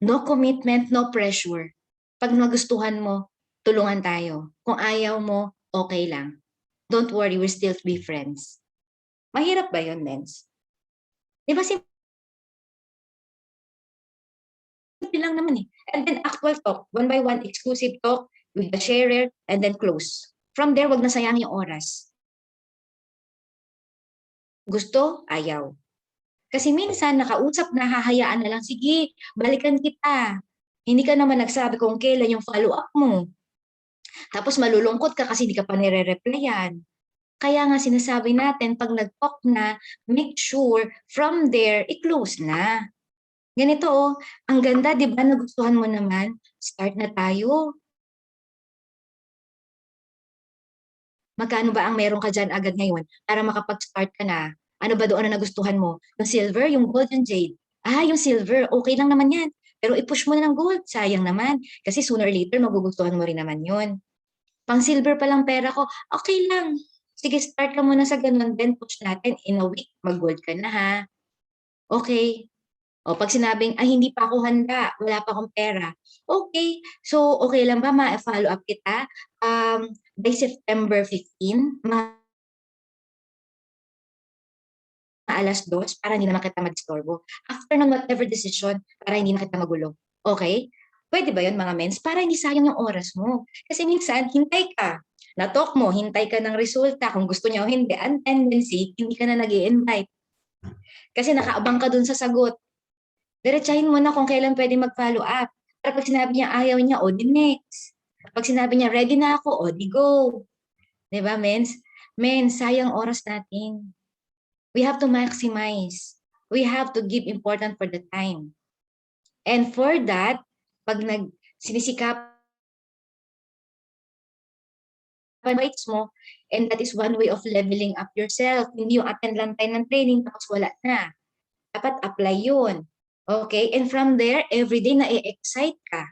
Speaker 1: No commitment, no pressure. Pag nagustuhan mo, tulungan tayo. Kung ayaw mo, okay lang. Don't worry, we'll still be friends. Mahirap ba yun, Mens? Di ba simple lang naman eh. And then actual talk, one by one, exclusive talk with the sharer, and then close. From there, wag na sayang yung oras. Gusto? Ayaw. Kasi minsan, nakausap na, hahayaan na lang, sige, balikan kita. Hindi ka naman nagsabi kung kailan yung follow-up mo. Tapos malulungkot ka kasi hindi ka pa nire-replyan. Kaya nga sinasabi natin, pag nag-talk na, make sure from there, i-close na. Ganito oh, ang ganda, di ba, nagustuhan mo naman? Start na tayo. Magkano ba ang meron ka dyan agad ngayon para makapag-start ka na? Ano ba doon na nagustuhan mo? Yung silver, yung gold, yung jade? Ah, yung silver, okay lang naman yan. Pero i-push mo na ng gold, sayang naman. Kasi sooner or later, magugustuhan mo rin naman yun. Pang silver pa lang pera ko, okay lang. Sige, start ka muna sa ganun, then push natin. In a week, mag-gold ka na ha. Okay. O pag sinabing, ay hindi pa ako handa, wala pa akong pera. Okay. So, okay lang ba ma-follow up kita? By September 15, mga alas 2, para hindi naman kita mag-istorbo. After ng whatever decision, para hindi na kita magulo. Okay? Pwede ba yun mga mens? Para hindi sayang yung oras mo. Kasi minsan, hintay ka. Na-talk mo, hintay ka ng resulta. Kung gusto niya o hindi, ang tendency, hindi ka na nag-i-invite. Kasi nakaabang ka dun sa sagot. Diretsahin mo na kung kailan pwede mag-follow up. Para pag sinabi niya ayaw niya, o di next. Pag sinabi niya ready na ako, o di go. Diba, mens? Mens, sayang oras natin. We have to maximize. We have to give important for the time. And for that, pag sinisikap invites mo, and that is one way of leveling up yourself. Hindi yung attend lang tayo ng training tapos wala na. Dapat apply yun. Okay? And from there, everyday na-excite ka.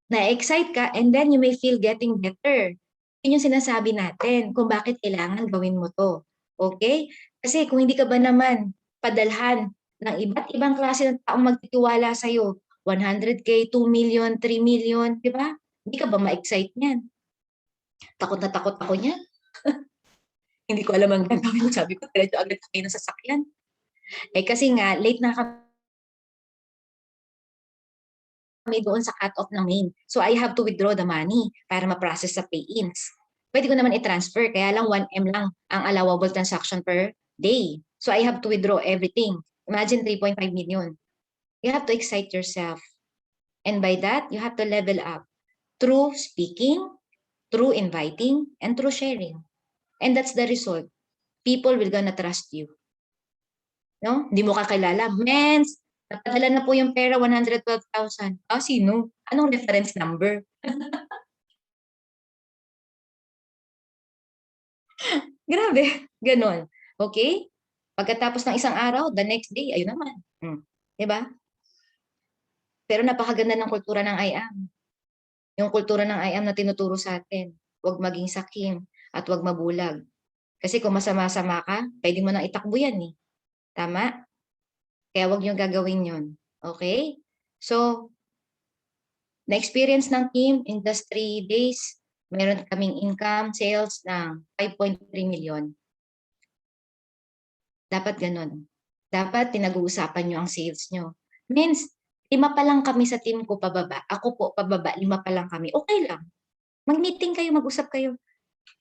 Speaker 1: Na-excite ka, and then you may feel getting better. Yun yung sinasabi natin kung bakit kailangan gawin mo to. Okay? Kasi kung hindi ka ba naman padalhan ng iba't ibang klase ng taong magtitiwala sa'yo, 100K, 2 million, 3 million, di ba? Hindi ka ba ma-excite niyan? Takot na takot ako niyan. Hindi ko alam ang gagawin. Sabi ko, diretso agad kayo ng sasakyan. Eh kasi nga, late na kami doon sa cut-off ng main. So I have to withdraw the money para ma-process sa pay-ins. pwede ko naman i-transfer, kaya lang 1M lang ang allowable transaction per day. So I have to withdraw everything. Imagine 3.5 million. You have to excite yourself. And by that, you have to level up through speaking, through inviting, and through sharing. And that's the result. People will gonna trust you. No? Hindi mo kakilala. Mens, napadala na po yung pera, 112,000. Ah, sino? Anong reference number? Grabe, ganon. Okay? Pagkatapos ng isang araw, the next day, ayun naman. Diba? Pero napakaganda ng kultura ng IAM. Yung kultura ng IAM na tinuturo sa atin, huwag maging sakim at huwag mabulag. Kasi kung masama-sama ka, pwede mo nang itakbo yan eh. Tama? Kaya huwag niyong gagawin yun. Okay? So, na-experience ng team in just 3 days, meron kaming income, sales ng 5.3 million. Dapat ganun. Dapat pinag-uusapan nyo ang sales nyo. Means, 5 pa lang kami sa team ko pababa. Ako po pababa, 5 pa lang kami. Okay lang. Mag-meeting kayo, mag-usap kayo.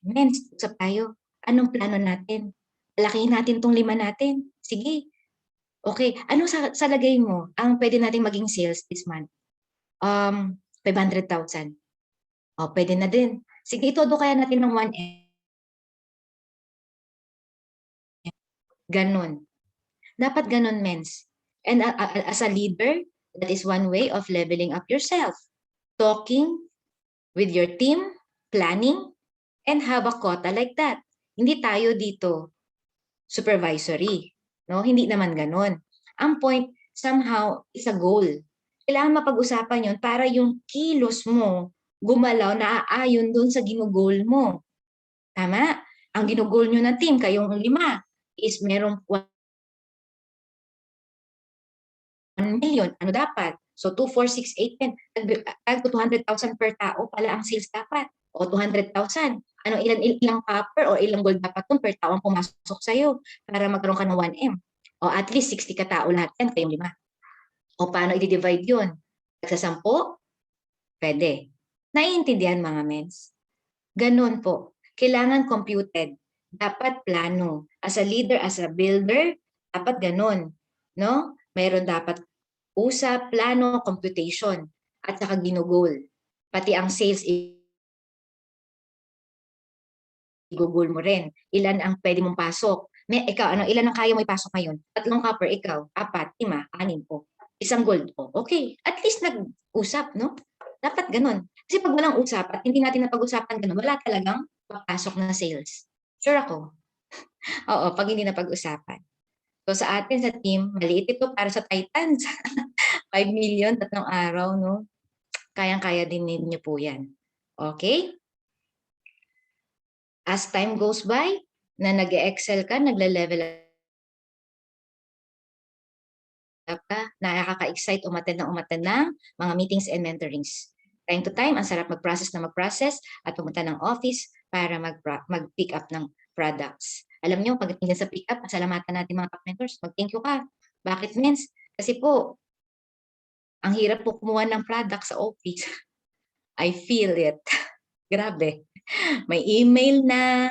Speaker 1: Means, usap tayo. Anong plano natin? Palakihin natin tong 5 natin. Sige. Okay. Ano sa lagay mo ang pwede nating maging sales this month? 500,000. O, pwede na din. Sige, itodo kaya natin ng 1M. Ganon. Dapat ganon, mens. And as a leader, that is one way of leveling up yourself. Talking with your team, planning, and have a quota like that. Hindi tayo dito supervisory. No? Hindi naman ganon. Ang point, somehow, is a goal. Kailangan mapag-usapan yon para yung kilos mo gumalaw na aayon doon sa ginugol mo. Tama? Ang ginugol nyo ng team, kayong 5, is merong 1 million. Ano dapat? So 2, 4, 6, 8, 10. Tag 200,000 per tao pala ang sales dapat. O 200,000. Ano, ilang copper o ilang gold dapat per tao ang pumasok sa'yo para magkaroon ka ng 1M. O at least 60 ka tao lahat yan, kayong 5. O paano i-divide yun? Sa 10? Pwede. Naiintindihan mga mens? Ganun po. Kailangan computed. Dapat plano. As a leader, as a builder, dapat ganun. No? Mayroon dapat usap, plano, computation, at saka ginugol. Pati ang sales, igugol mo rin. Ilan ang pwede mong pasok? Ikaw, ilan ang kaya mo ipasok ngayon? 3 copper, ikaw, 4, 5, 6 po. Isang gold po. Okay, at least nag-usap, no? Dapat ganun. Kasi pag walang usap at hindi natin napag-usapan ganun, wala talagang papasok na sales. Sure ako. Oo, pag hindi napag-usapan. So sa atin, sa team, maliit ito para sa Titans. 5 million, 3 araw, no? Kayang-kaya din ninyo po yan. Okay? As time goes by, na nag-excel ka, nagle-level up ka, nakaka-excite umattend ng mga meetings and mentorings. Time to time, ang sarap mag-process at pumunta ng office para mag-pick up ng products. Alam nyo, pagdating sa pick up, pasalamatan natin mga top mentors, mag-thank you ka. Bakit, mens? Kasi po, ang hirap po kumuha ng product sa office. I feel it. Grabe. May email na,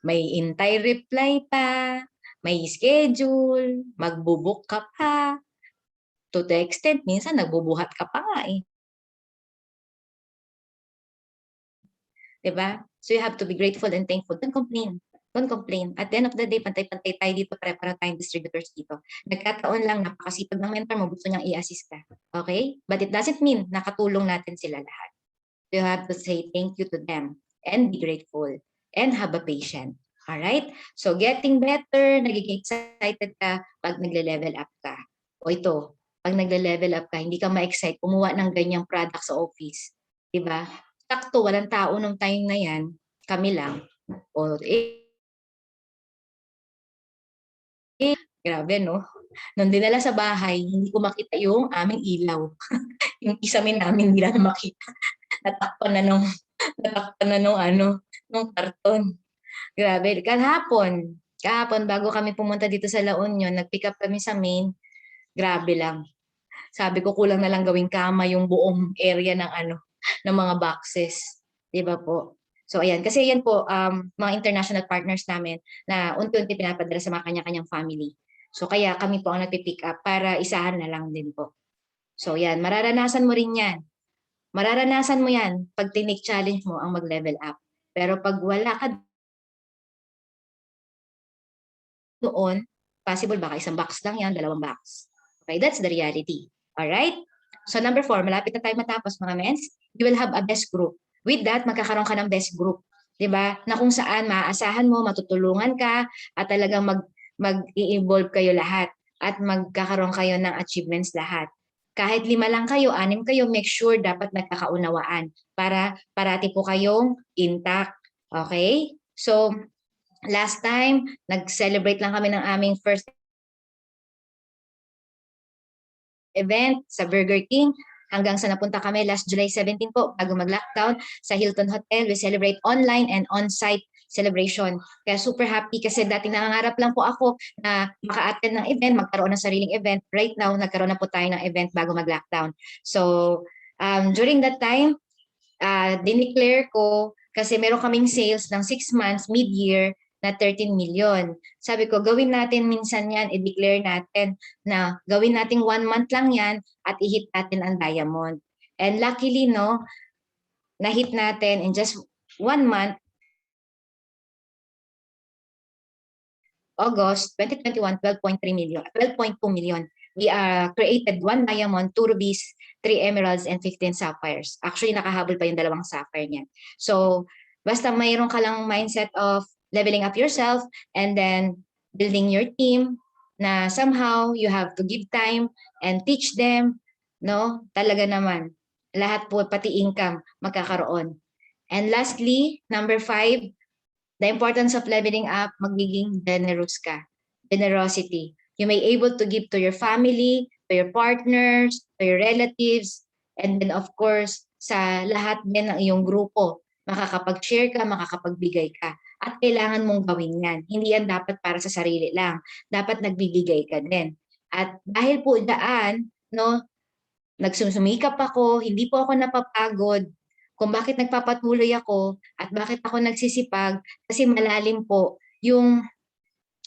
Speaker 1: may intay reply pa, may schedule, magbubook ka pa. To the extent, minsan nagbubuhat ka pa nga eh. Diba? So you have to be grateful and thankful. Don't complain. Don't complain. At the end of the day, pantay-pantay tayo dito, para tayong distributors dito. Nagkataon lang, napakasipag ng mentor mo, gusto niyang i-assist ka. Okay? But it doesn't mean nakatulong natin sila lahat. You have to say thank you to them and be grateful and have a patient. Alright? So getting better, nagiging excited ka pag nagle-level up ka. O ito, pag nagle-level up ka, hindi ka ma-excite kumuha ng ganyang product sa office. Diba? Sakto, walang tao nung time na yan, kami lang. O, grabe no? Nung dinala sa bahay, hindi ko makita yung aming ilaw. Yung isamin namin, hindi na makita. Natakpan na nung nung karton. Grabe. Kahapon, bago kami pumunta dito sa La Union, nag-pick up kami sa main. Grabe lang. Sabi ko, kulang na lang gawing kama yung buong area ng ng mga boxes. Di ba po? So ayan, kasi yan po, mga international partners namin na unti-unti pinapadala sa mga kanya-kanyang family. So kaya kami po ang nagpipick up para isahan na lang din po. So yan, mararanasan mo rin yan. Mararanasan mo yan pag tinik challenge mo ang mag-level up. Pero pag wala ka doon, possible baka isang box lang yan, dalawang box. Okay, that's the reality. Alright? So number 4, malapit na tayo matapos mga mens. You will have a best group. With that, magkakaroon ka ng best group. 'Di ba? Na kung saan maaasahan mo, matutulungan ka, at talagang mag-i-evolve kayo lahat at magkakaroon kayo ng achievements lahat. Kahit 5 lang kayo, 6 kayo, make sure dapat nagkakaunawaan para parati po kayong intact. Okay? So, last time, nag-celebrate lang kami ng aming first event sa Burger King hanggang sa napunta kami last July 17 po bago mag-lockdown sa Hilton Hotel. We celebrate online and on-site celebration. Kaya super happy kasi dati nangangarap lang po ako na maka-attend ng event, magkaroon ng sariling event. Right now, nagkaroon na po tayo ng event bago mag-lockdown. So, during that time, dineclare ko kasi meron kaming sales ng 6 months mid-year na 13 million. Sabi ko, gawin natin minsan yan, i-declare natin na gawin natin 1 month lang yan at i-hit natin ang diamond. And luckily, no, na-hit natin in just 1 month, August 2021, 12.3 million, 12.2 million. We created 1 diamond, 2 rubies, 3 emeralds, and 15 sapphires. Actually, nakahabol pa yung 2 sapphire niyan. So, basta mayroon ka lang mindset of leveling up yourself and then building your team na somehow you have to give time and teach them, no? Talaga naman. Lahat po, pati income, magkakaroon. And lastly, number 5, the importance of leveling up, magiging generous ka. Generosity. You may able to give to your family, to your partners, to your relatives, and then of course, sa lahat din ng iyong grupo. Makakapag-share ka, makakapagbigay ka. At kailangan mong gawin yan. Hindi yan dapat para sa sarili lang. Dapat nagbibigay ka din. At dahil po daan, no, nagsusumikap ako, hindi po ako napapagod, kung bakit nagpapatuloy ako at bakit ako nagsisipag kasi malalim po yung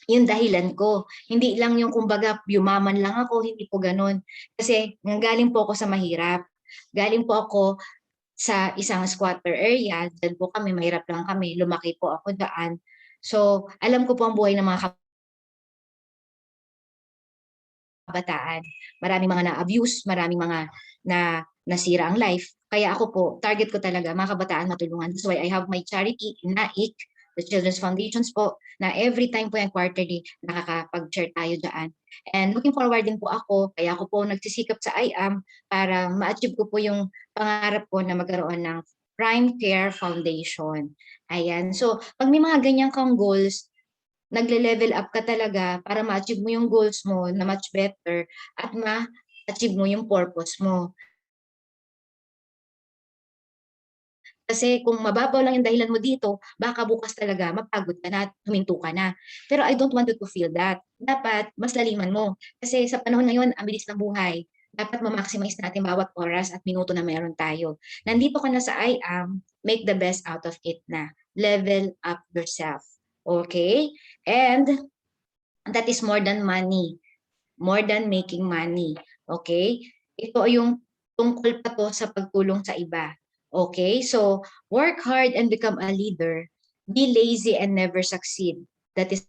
Speaker 1: dahilan ko. Hindi lang yung kumbaga yumaman lang ako, hindi po ganun. Kasi galing po ako sa mahirap. Galing po ako sa isang squatter area, dyan po kami, mahirap lang kami, lumaki po ako daan. So, alam ko po ang buhay ng mga kabataan. Maraming mga na-abuse, maraming mga nasira ang life. Kaya ako po, target ko talaga mga kabataan matulungan. That's why I have my charity, NAIC, the Children's Foundations po, na every time po yung quarterly, nakakapag-share tayo dyan. And looking forward din po ako, kaya ako po nagsisikap sa IAM para ma-achieve ko po yung pangarap ko na magkaroon ng Prime Care Foundation. Ayan. So, pag may mga ganyan kang goals, nagle-level up ka talaga para ma-achieve mo yung goals mo na much better at ma-achieve mo yung purpose mo. Kasi kung mababaw lang yung dahilan mo dito, baka bukas talaga mapagod ka na at huminto ka na. Pero I don't want you to feel that. Dapat mas laliman mo. Kasi sa panahon ngayon, ang bilis ng buhay. Dapat ma-maximize natin bawat oras at minuto na meron tayo. Nandito ka na sa I am, make the best out of it na. Level up yourself. Okay? And that is more than money. More than making money. Okay? Ito yung tungkol pa to sa pagtulong sa iba. Okay? So, work hard and become a leader. Be lazy and never succeed. That is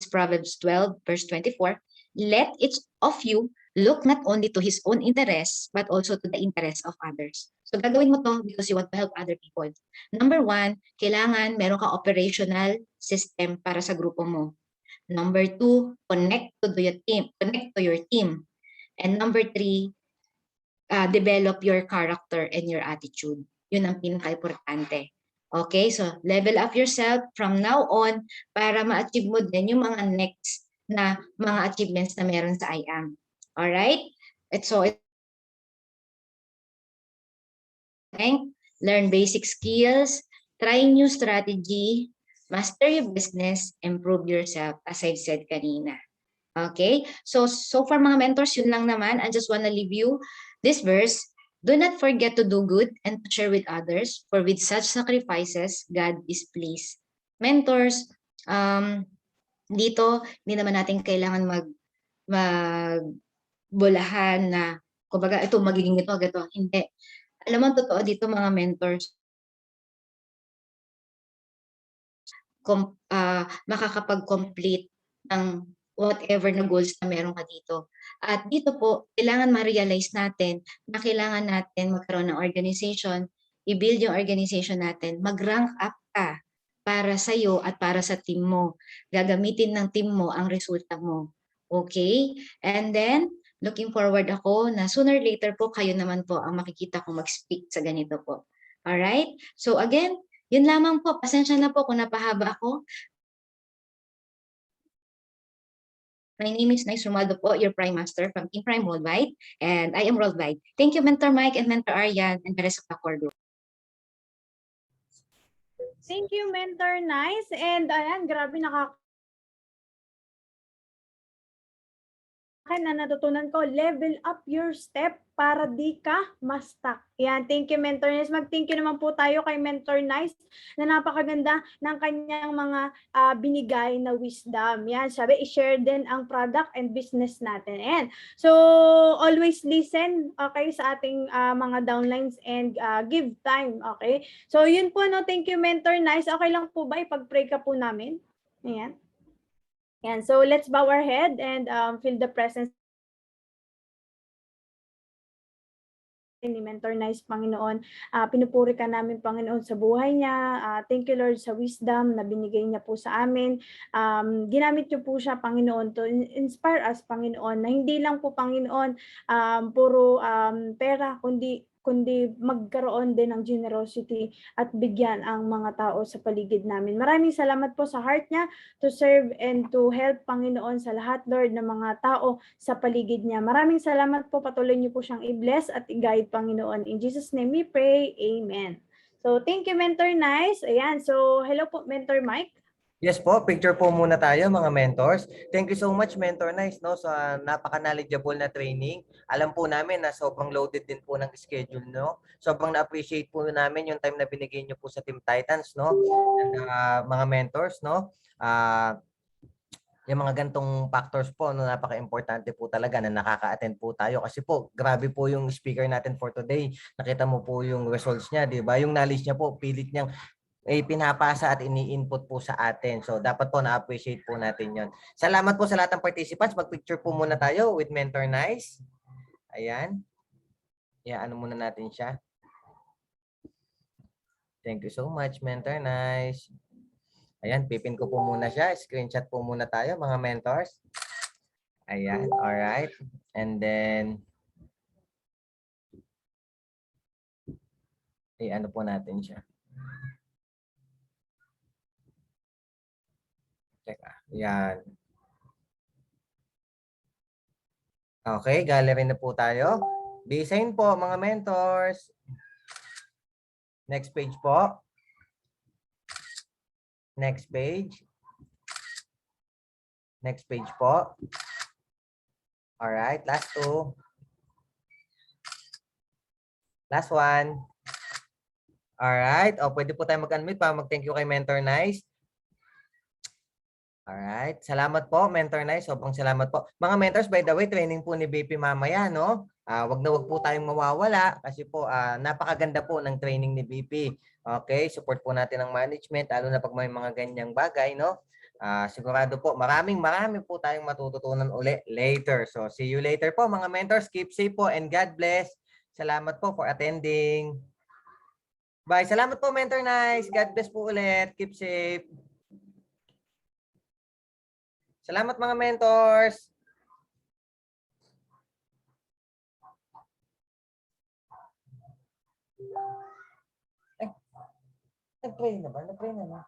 Speaker 1: Proverbs 12, verse 24. Let each of you look not only to his own interests, but also to the interests of others. So, gagawin mo to because you want to help other people. Number 1, kailangan meron kang operational system para sa grupo mo. Number 2, connect to your team. Connect to your team. And number 3, develop your character and your attitude. Yun ang pinaka-importante. Okay, so level up yourself from now on para ma-achieve mo din yung mga next na mga achievements na meron sa IAM. Alright? So, learn basic skills, try new strategy, master your business, improve yourself, as I've said kanina. Okay? So far mga mentors, yun lang naman. I just wanna leave you this verse. Do not forget to do good and to share with others, for with such sacrifices, God is pleased. Mentors, dito, hindi naman natin kailangan magbulahan na, kumbaga, ito magiging ito, gato. Hindi. Alam mo, totoo dito mga mentors, makakapag-complete ng whatever na goals na meron ka dito. At dito po, kailangan ma-realize natin na kailangan natin magkaroon ng organization, i-build yung organization natin, mag-rank up ka para sa'yo at para sa team mo. Gagamitin ng team mo ang resulta mo. Okay? And then, looking forward ako na sooner or later po, kayo naman po ang makikita kong mag-speak sa ganito po. Alright? So again, yun lamang po. Pasensya na po kung napahaba ako. My name is Nice Romualdo po, your Prime Master from Team Prime Worldwide, and I am Worldwide. Thank you, Mentor Mike and Mentor Aryan, and the rest of the core group.
Speaker 2: Thank you, Mentor Nice. And ayan, grabe na natutunan ko, level up your step para di ka ma-stuck. Yan, thank you, Mentor Nice. Mag-thank you naman po tayo kay Mentor Nice na napakaganda ng kanyang mga binigay na wisdom. Yan, sabi, i-share din ang product and business natin. And so, always listen, okay, sa ating mga downlines and give time, okay? So, yun po, no, thank you, Mentor Nice. Okay lang po ba ipag-pray ka po namin? Ayan. And so let's bow our head and feel the presence ni Mentor Nice, Panginoon. Pinupuri ka namin, Panginoon, sa buhay niya. Thank you, Lord, sa wisdom na binigay niya po sa amin. Ginamit niyo po siya, Panginoon, to inspire us, Panginoon, na hindi lang po, Panginoon, puro pera, kundi magkaroon din ng generosity at bigyan ang mga tao sa paligid namin. Maraming salamat po sa heart niya to serve and to help, Panginoon, sa lahat, Lord, ng mga tao sa paligid niya. Maraming salamat po. Patuloy niyo po siyang i-bless at i-guide, Panginoon. In Jesus' name we pray. Amen. So, thank you, Mentor Nice. Ayan. So, hello po, Mentor Mike.
Speaker 3: Yes po, picture po muna tayo mga mentors. Thank you so much, Mentor Nice, no, sa napaka-knowledgeable na training. Alam po namin na sobrang loaded din po ng schedule, no. Sobrang na-appreciate po namin yung time na binigay niyo po sa Team Titans, no. And, mga mentors, no. Yung mga gantong factors po, no, napaka-importante po talaga na nakaka-attend po tayo kasi po, grabe po yung speaker natin for today. Nakita mo po yung results niya, di ba? Yung knowledge niya po, pilit niyang pinapasa at ini-input po sa atin. So, dapat po na-appreciate po natin yon. Salamat po sa lahat ng participants. Mag-picture po muna tayo with Mentor Nice. Ayan. Ano muna natin siya. Thank you so much, Mentor Nice. Ayan, pipin ko po muna siya. Screenshot po muna tayo, mga mentors. Ayan, alright. And then, ano po natin siya. Teka, yan. Okay, gallery na po tayo. Design po, mga mentors. Next page po. Next page. Next page po. Alright, last two. Last one. Alright, pwede po tayo mag-unmute para mag-thank you kay Mentor Nice. Alright, salamat po, Mentor Nice. Sobrang salamat po. Mga mentors, by the way, training po ni BP mamaya, no? Wag na wag po tayong mawawala kasi po napakaganda po ng training ni BP. Okay, support po natin ang management, lalo na pag may mga ganyang bagay, no? Sigurado po, marami po tayong matututunan uli later. So, see you later po, mga mentors. Keep safe po and God bless. Salamat po for attending. Bye. Salamat po, Mentor Nice. God bless po ulit. Keep safe. Salamat, mga mentors. Nag-pray na ba? Nag-pray na ba?